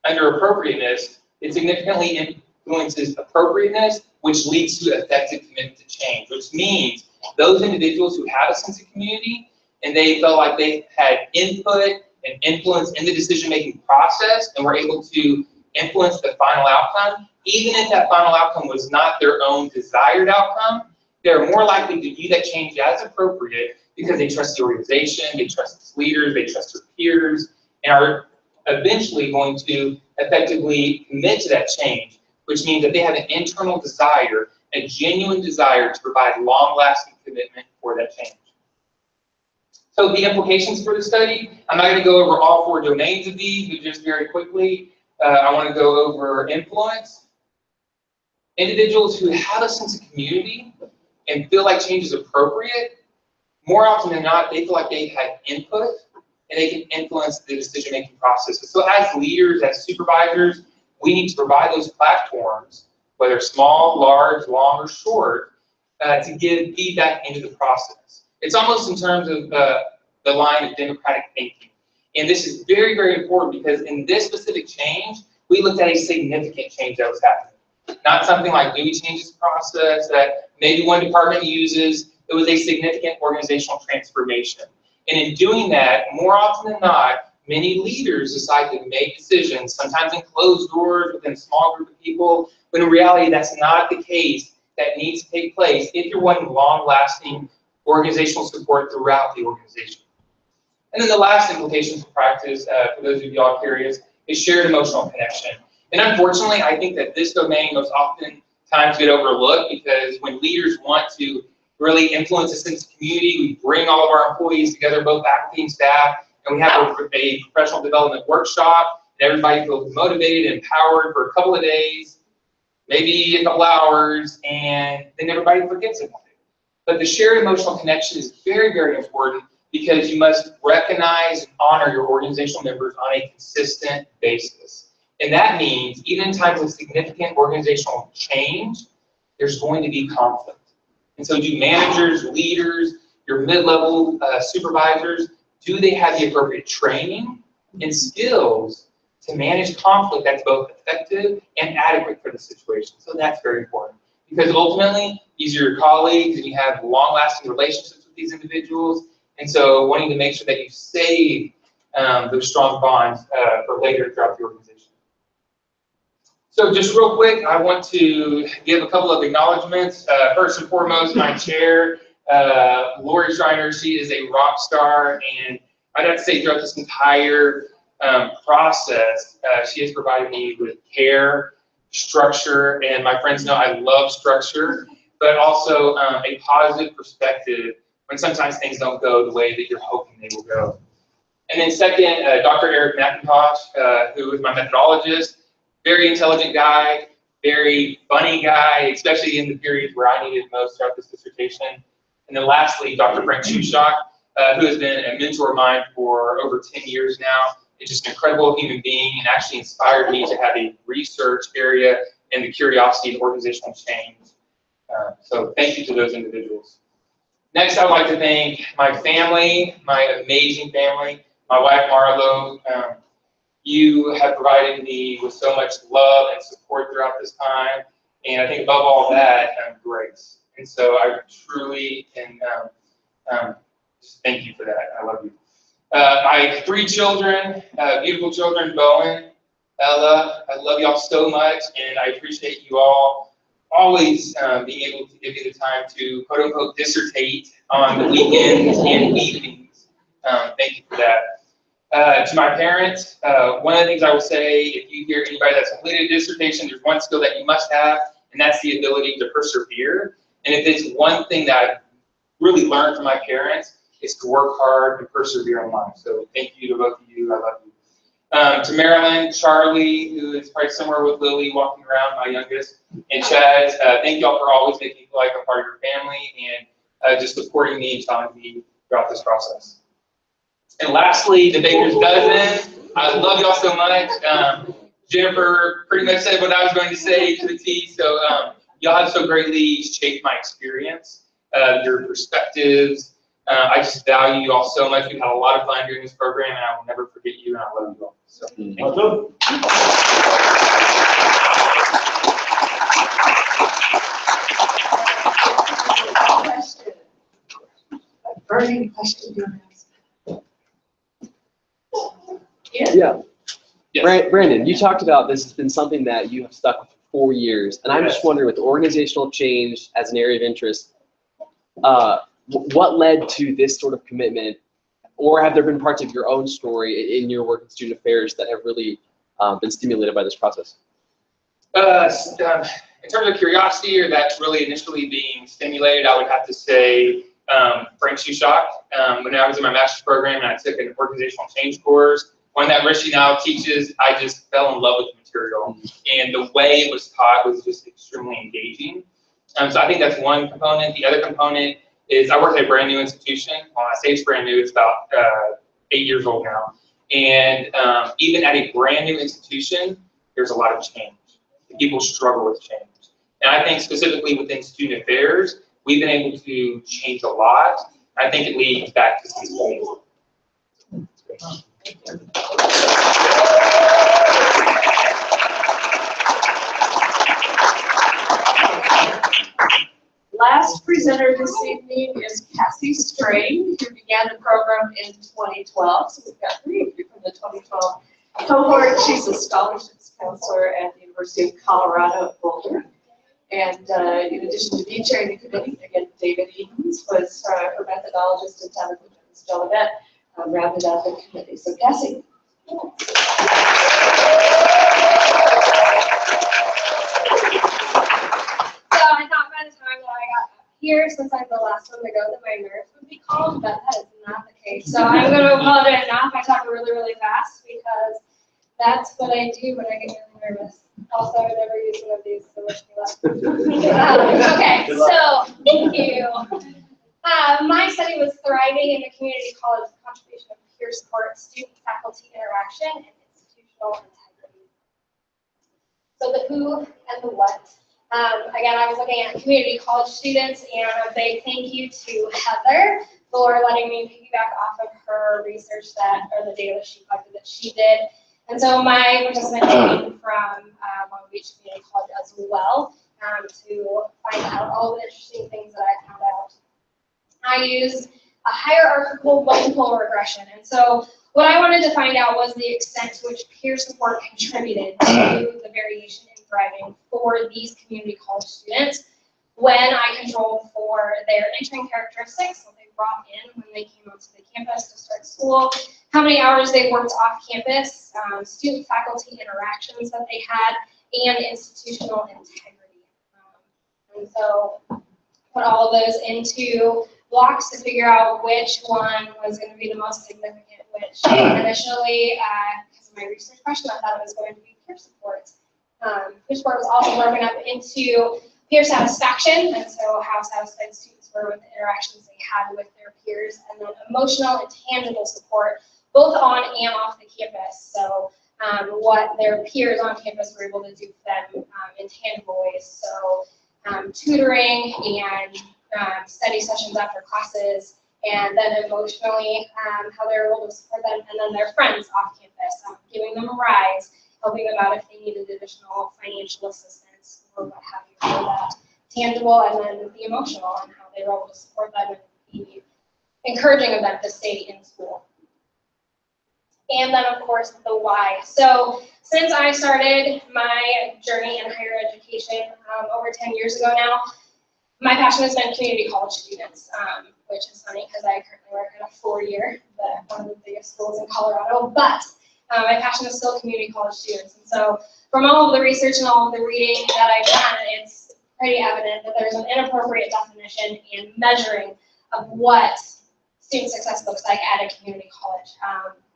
under appropriateness, it significantly influences appropriateness, which leads to effective commitment to change, which means those individuals who have a sense of community and they felt like they had input and influence in the decision-making process and were able to influence the final outcome, even if that final outcome was not their own desired outcome, they're more likely to view that change as appropriate because they trust the organization, they trust its leaders, they trust their peers, and are eventually going to effectively commit to that change, which means that they have an internal desire, a genuine desire to provide long-lasting commitment for that change. So the implications for the study, I'm not going to go over all 4 domains of these, but just very quickly, I want to go over influence. Individuals who have a sense of community and feel like change is appropriate, more often than not, they feel like they've had input and they can influence the decision-making process. So as leaders, as supervisors, we need to provide those platforms, whether small, large, long, or short, to give feedback into the process. It's almost in terms of the line of democratic thinking. And this is very, very important because in this specific change, we looked at a significant change that was happening. Not something like, do we change this process that maybe one department uses? It was a significant organizational transformation. And in doing that, more often than not, many leaders decide to make decisions, sometimes in closed doors within a small group of people, but in reality, that's not the case that needs to take place if you're wanting long-lasting organizational support throughout the organization. And then the last implication for practice, for those of y'all curious, is shared emotional connection. And unfortunately, I think that this domain most often times get overlooked because when leaders want to really influence a sense of community, we bring all of our employees together, both faculty and staff, and we have a professional development workshop, and everybody feels motivated and empowered for a couple of days, maybe a couple hours, and then everybody forgets about it. But the shared emotional connection is very, very important because you must recognize and honor your organizational members on a consistent basis. And that means even in times of significant organizational change, there's going to be conflict. And so do managers, leaders, your mid-level supervisors, do they have the appropriate training and skills to manage conflict that's both effective and adequate for the situation? So that's very important. Because ultimately, these are your colleagues and you have long-lasting relationships with these individuals. And so wanting to make sure that you save those strong bonds for later throughout the organization. So just real quick, I want to give a couple of acknowledgments. First and foremost, my chair, Lori Schreiner, she is a rock star, and I'd have to say throughout this entire process, she has provided me with care, structure, and my friends know I love structure, but also a positive perspective when sometimes things don't go the way that you're hoping they will go. And then second, Dr. Eric McIntosh, who is my methodologist. Very intelligent guy, very funny guy, especially in the periods where I needed most throughout this dissertation. And then lastly, Dr. Frank Shushock, who has been a mentor of mine for over 10 years now. He's just an incredible human being and actually inspired me to have a research area and the curiosity of organizational change. So thank you to those individuals. Next, I would like to thank my family, my amazing family, my wife Marlo. You have provided me with so much love and support throughout this time, and I think above all that, grace. And so I truly can just thank you for that. I love you. I have 3 children, beautiful children, Bowen, Ella. I love y'all so much, and I appreciate you all always being able to give me the time to quote unquote dissertate on the weekends and evenings. Thank you for that. To my parents, one of the things I will say, if you hear anybody that's completed a dissertation, there's one skill that you must have, and that's the ability to persevere. And if it's one thing that I've really learned from my parents, is to work hard and persevere in life. So thank you to both of you. I love you. To Marilyn, Charlie, who is probably somewhere with Lily walking around, my youngest, and Chaz, thank y'all for always making me feel like I'm part of your family and just supporting me and challenging me throughout this process. And lastly, the Baker's Dozen. I love y'all so much. Jennifer pretty much said what I was going to say to the T. So y'all have so greatly shaped my experience, your perspectives. I just value you all so much. We've had a lot of fun during this program, and I will never forget you, and I love you all. So thank you. Question. A burning question. Yeah. Yes. Brandon, you talked about this has been something that you have stuck with for 4 years, and I'm just wondering, with organizational change as an area of interest, what led to this sort of commitment, or have there been parts of your own story in your work in student affairs that have really been stimulated by this process? In terms of curiosity, or that's really initially being stimulated, I would have to say Frank Shushock. When I was in my master's program and I took an organizational change course, one that Rishi now teaches, I just fell in love with the material. And the way it was taught was just extremely engaging. So I think that's one component. The other component is I work at a brand new institution. Well, I say it's brand new, it's about 8 years old now. And even at a brand new institution, there's a lot of change. People struggle with change. And I think specifically within student affairs, we've been able to change a lot. I think it leads back to some points. Last presenter this evening is Cassie Strain, who began the program in 2012. So we've got 3 of you from the 2012 cohort. She's a scholarships counselor at the University of Colorado at Boulder. And in addition to being chairing the committee, again, David Edens was her methodologist and Jonathan Jolivet rounded out the committee. So Cassie. Here, since I'm the last one to go, that my nerves would be calm, but that is not the case. So I'm going to apologize now if I talk really, really fast, because that's what I do when I get really nervous. Also, I've never used one of these, so wish me luck. Okay, so thank you. My study was thriving in the community college contribution of peer support, student-faculty interaction, and institutional integrity. So the who and the what. Again, I was looking at community college students, and a big thank you to Heather for letting me piggyback off of her research or the data that she collected that she did. And so my participant came from Long Beach Community College as well to find out all the interesting things that I found out. I used a hierarchical multiple regression, and so what I wanted to find out was the extent to which peer support contributed to the variation in thriving for these community college students when I controlled for their entering characteristics, what they brought in when they came onto the campus to start school, how many hours they worked off campus, student-faculty interactions that they had, and institutional integrity. And so put all of those into blocks to figure out which one was going to be the most significant, which initially, because of my research question, I thought it was going to be peer support. Peer support was also broken up into peer satisfaction, and so how satisfied students were with the interactions they had with their peers, and then emotional and tangible support, both on and off the campus. So what their peers on campus were able to do for them in tangible ways. So tutoring and study sessions after classes, and then emotionally how they were able to support them, and then their friends off campus, giving them rides, helping them out if they needed additional financial assistance or what have you for that tangible, and then the emotional and how they were able to support them and be encouraging of them to stay in school. And then, of course, the why. So since I started my journey in higher education over 10 years ago now, my passion has been community college students, which is funny because I currently work at a 4-year, one of the biggest schools in Colorado, but my passion is still community college students. And so from all of the research and all of the reading that I've done, it's pretty evident that there's an inappropriate definition and measuring of what student success looks like at a community college.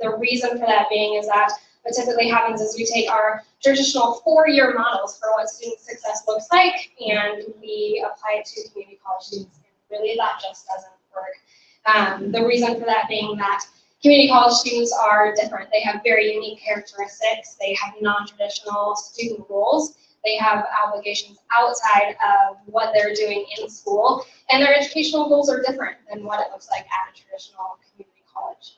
The reason for that being is that what typically happens is we take our traditional 4-year models for what student success looks like, and we apply it to community college students, and really that just doesn't work. The reason for that being that community college students are different. They have very unique characteristics. They have non-traditional student roles. They have obligations outside of what they're doing in school, and their educational goals are different than what it looks like at a traditional community college.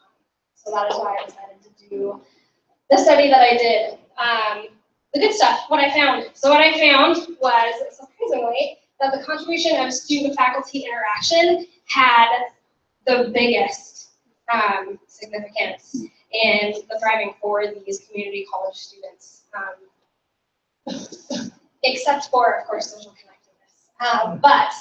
So that is why I decided to do the study that I did. The good stuff, what I found. So what I found was, surprisingly, that the contribution of student-faculty interaction had the biggest significance in the thriving for these community college students. Except for, of course, social connectedness. But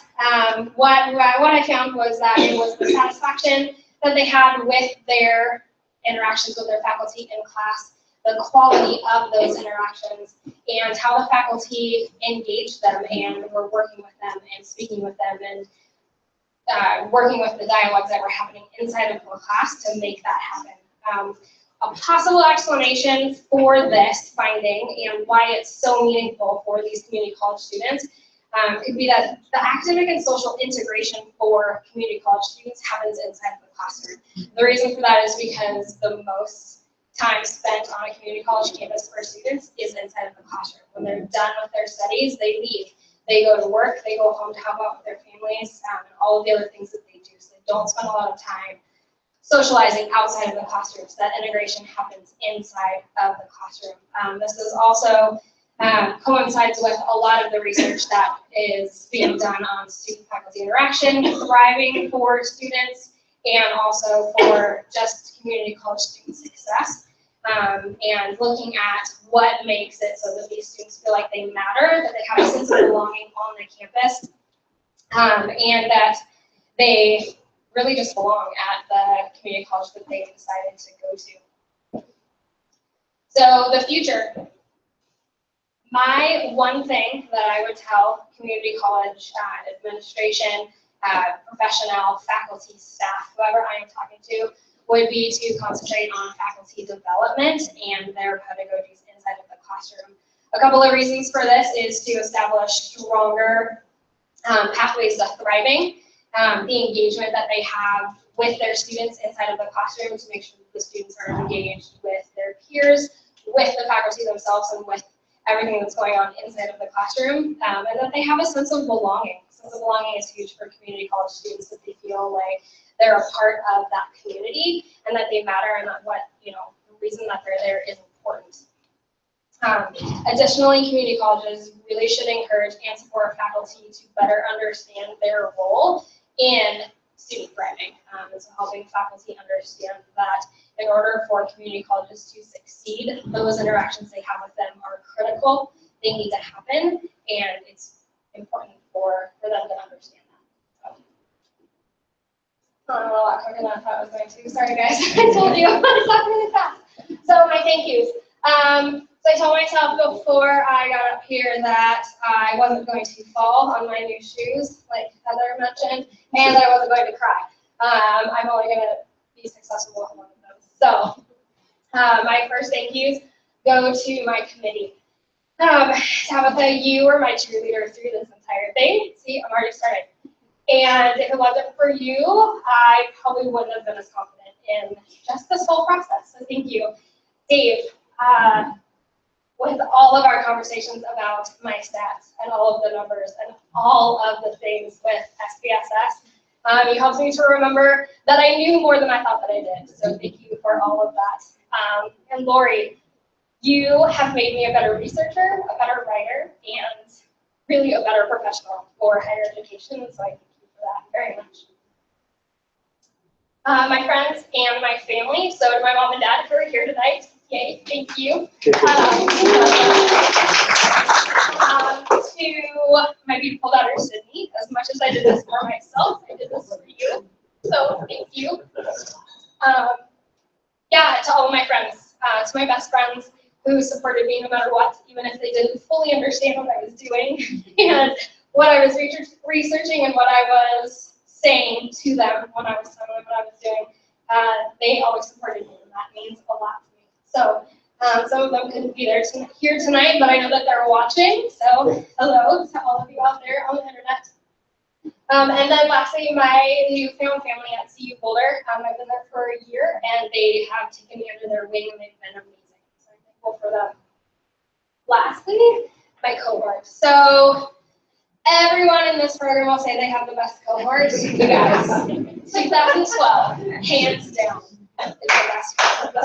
what I found was that it was the satisfaction that they had with their interactions with their faculty in class, the quality of those interactions, and how the faculty engaged them and were working with them and speaking with them and working with the dialogues that were happening inside of the class to make that happen. A possible explanation for this finding and why it's so meaningful for these community college students could be that the academic and social integration for community college students happens inside of the classroom. The reason for that is because the most time spent on a community college campus for students is inside of the classroom. When they're done with their studies, they leave. They go to work, they go home to help out with their families, and all of the other things that they do. So they don't spend a lot of time socializing outside of the classroom. So that integration happens inside of the classroom. This is also coincides with a lot of the research that is being done on student-faculty interaction, thriving for students, and also for just community college student success, and looking at what makes it so that these students feel like they matter, that they have a sense of belonging on the campus, and that they really just belong at the community college that they decided to go to. So the future. My one thing that I would tell community college administration, professional, faculty, staff, whoever I am talking to, would be to concentrate on faculty development and their pedagogies inside of the classroom. A couple of reasons for this is to establish stronger pathways to thriving, the engagement that they have with their students inside of the classroom to make sure that the students are engaged with their peers, with the faculty themselves, and with everything that's going on inside of the classroom, and that they have a sense of belonging. A sense of belonging is huge for community college students, that they feel like they're a part of that community and that they matter, and that what, the reason that they're there is important. Additionally, community colleges really should encourage and support faculty to better understand their role in student thriving, and so helping faculty understand that in order for community colleges to succeed, those interactions they have with them are critical. They need to happen, and it's important for them to understand that. So, a lot quicker than I thought I was going to. Sorry, guys. I told you I was talking really fast. So my thank yous. So I told myself before I got up here that I wasn't going to fall on my new shoes, like Heather mentioned, and that I wasn't going to cry. I'm only going to be successful with one of those. So my first thank yous go to my committee. Tabitha, you were my cheerleader through this entire thing. See, I'm already starting. And if it wasn't for you, I probably wouldn't have been as confident in just this whole process. So thank you. Dave, with all of our conversations about my stats and all of the numbers and all of the things with SPSS, you helped me to remember that I knew more than I thought that I did. So thank you for all of that. And Lori, you have made me a better researcher, a better writer, and really a better professional for higher education. So I thank you for that very much. My friends and my family, so to my mom and dad who are here tonight, yay, thank you. To my beautiful daughter, Sydney, as much as I did this for myself, I did this for you, so thank you. Yeah, to all of my friends, to my best friends who supported me no matter what, even if they didn't fully understand what I was doing and what I was researching and what I was saying to them when I was telling them what I was doing. They always supported me, and that means a lot to me. So some of them couldn't be there here tonight, but I know that they're watching. So hello to all of you out there on the internet. And then lastly, my newfound family at CU Boulder. I've been there for a year, and they have taken me under their wing, and they've been amazing. So I'm thankful for them. Lastly, my cohort. So everyone in this program will say they have the best cohort. You guys, 2012, hands down, is the best cohort.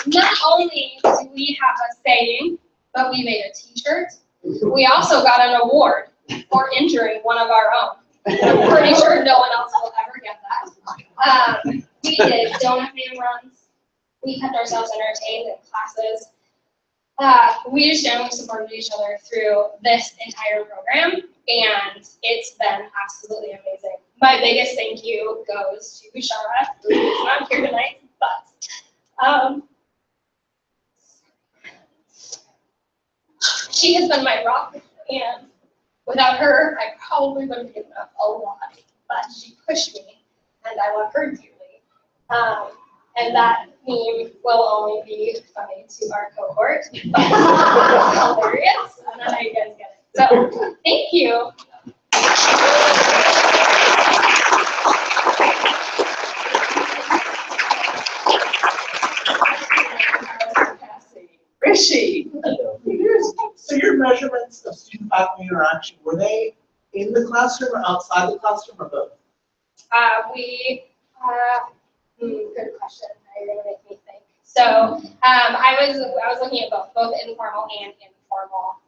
Not only do we have a saying, but we made a t-shirt. We also got an award for injuring one of our own. I'm pretty sure no one else will ever get that. We did donut man runs. We kept ourselves entertained in classes. We just generally supported each other through this entire program, and it's been absolutely amazing. My biggest thank you goes to Shara, who is not here tonight, but she has been my rock, and without her, I probably would have given up a lot, but she pushed me, her dearly. And that meme will only be funny to our cohort. Hilarious. I don't know how you guys get it. So, thank you. Rishi. So your measurements of student-faculty interaction, were they in the classroom or outside the classroom or both? Good question. Now you're gonna make me think. So I was looking at both informal and informal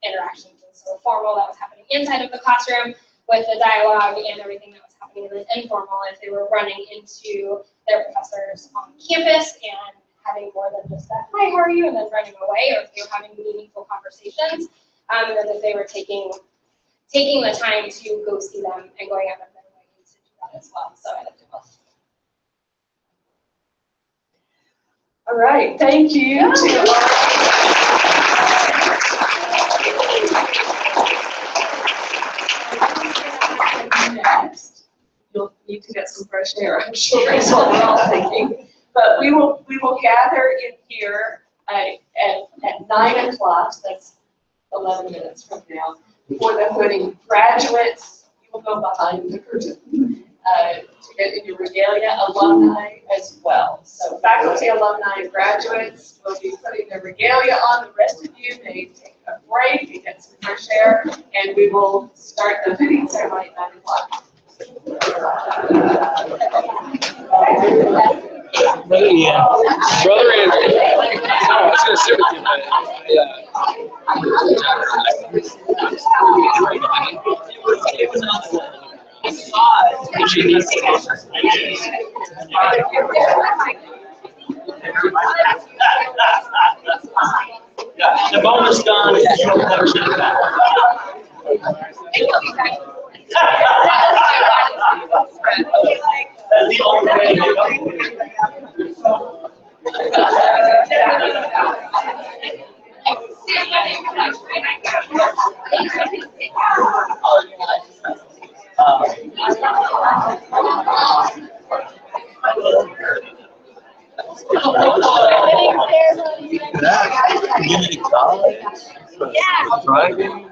interactions. And so formal that was happening inside of the classroom with the dialogue and everything that was happening, and then informal if they were running into their professors on campus and having more than just that, hi, how are you, and then running away, or if they were having meaningful conversations, and then if they were taking the time to go see them and going out of their way to do that as well. So I looked at both. All right, thank you. Next, you'll need to get some fresh air, I'm sure is what we're all thinking. But we will gather in here at 9 o'clock, that's 11 minutes from now, for the hooding. Graduates, you will go behind the curtain to get in your regalia, alumni as well. So faculty, alumni, and graduates will be putting their regalia on. The rest of you may take a break and get some fresh air, and we will start the hooding ceremony at 9 o'clock. Brother Andrew. I was going to sit with you, but Yeah, the moment's gone. You'll never see it back. That's the only way you Community college, driving,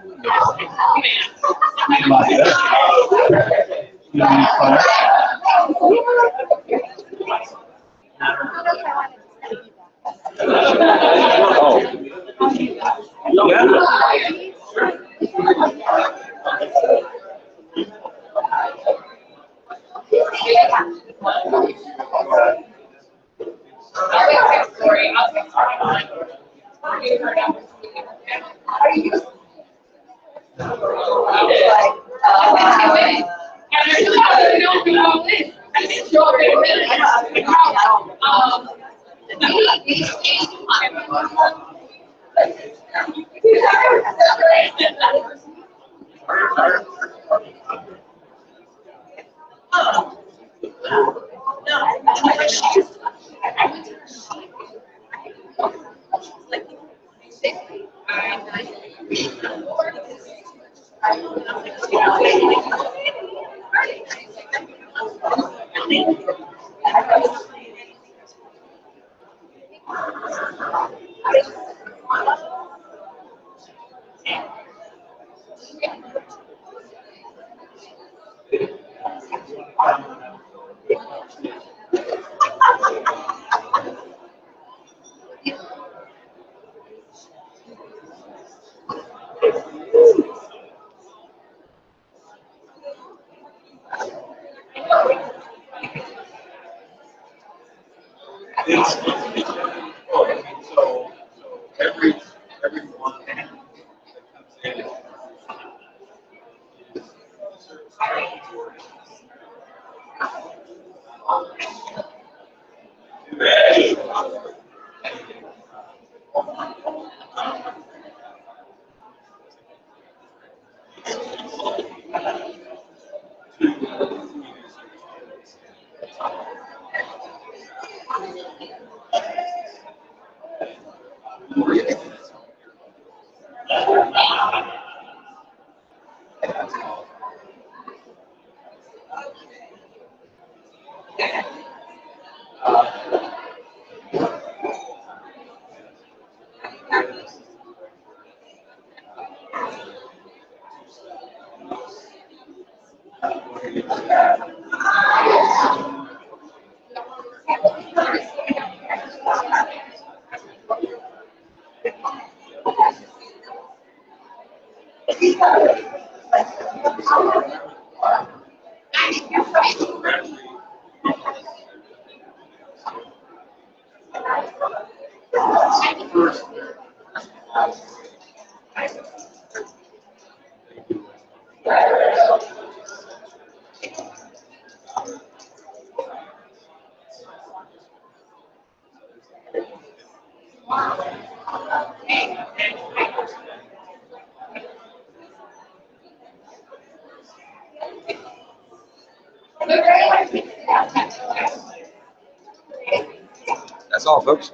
That's all, folks.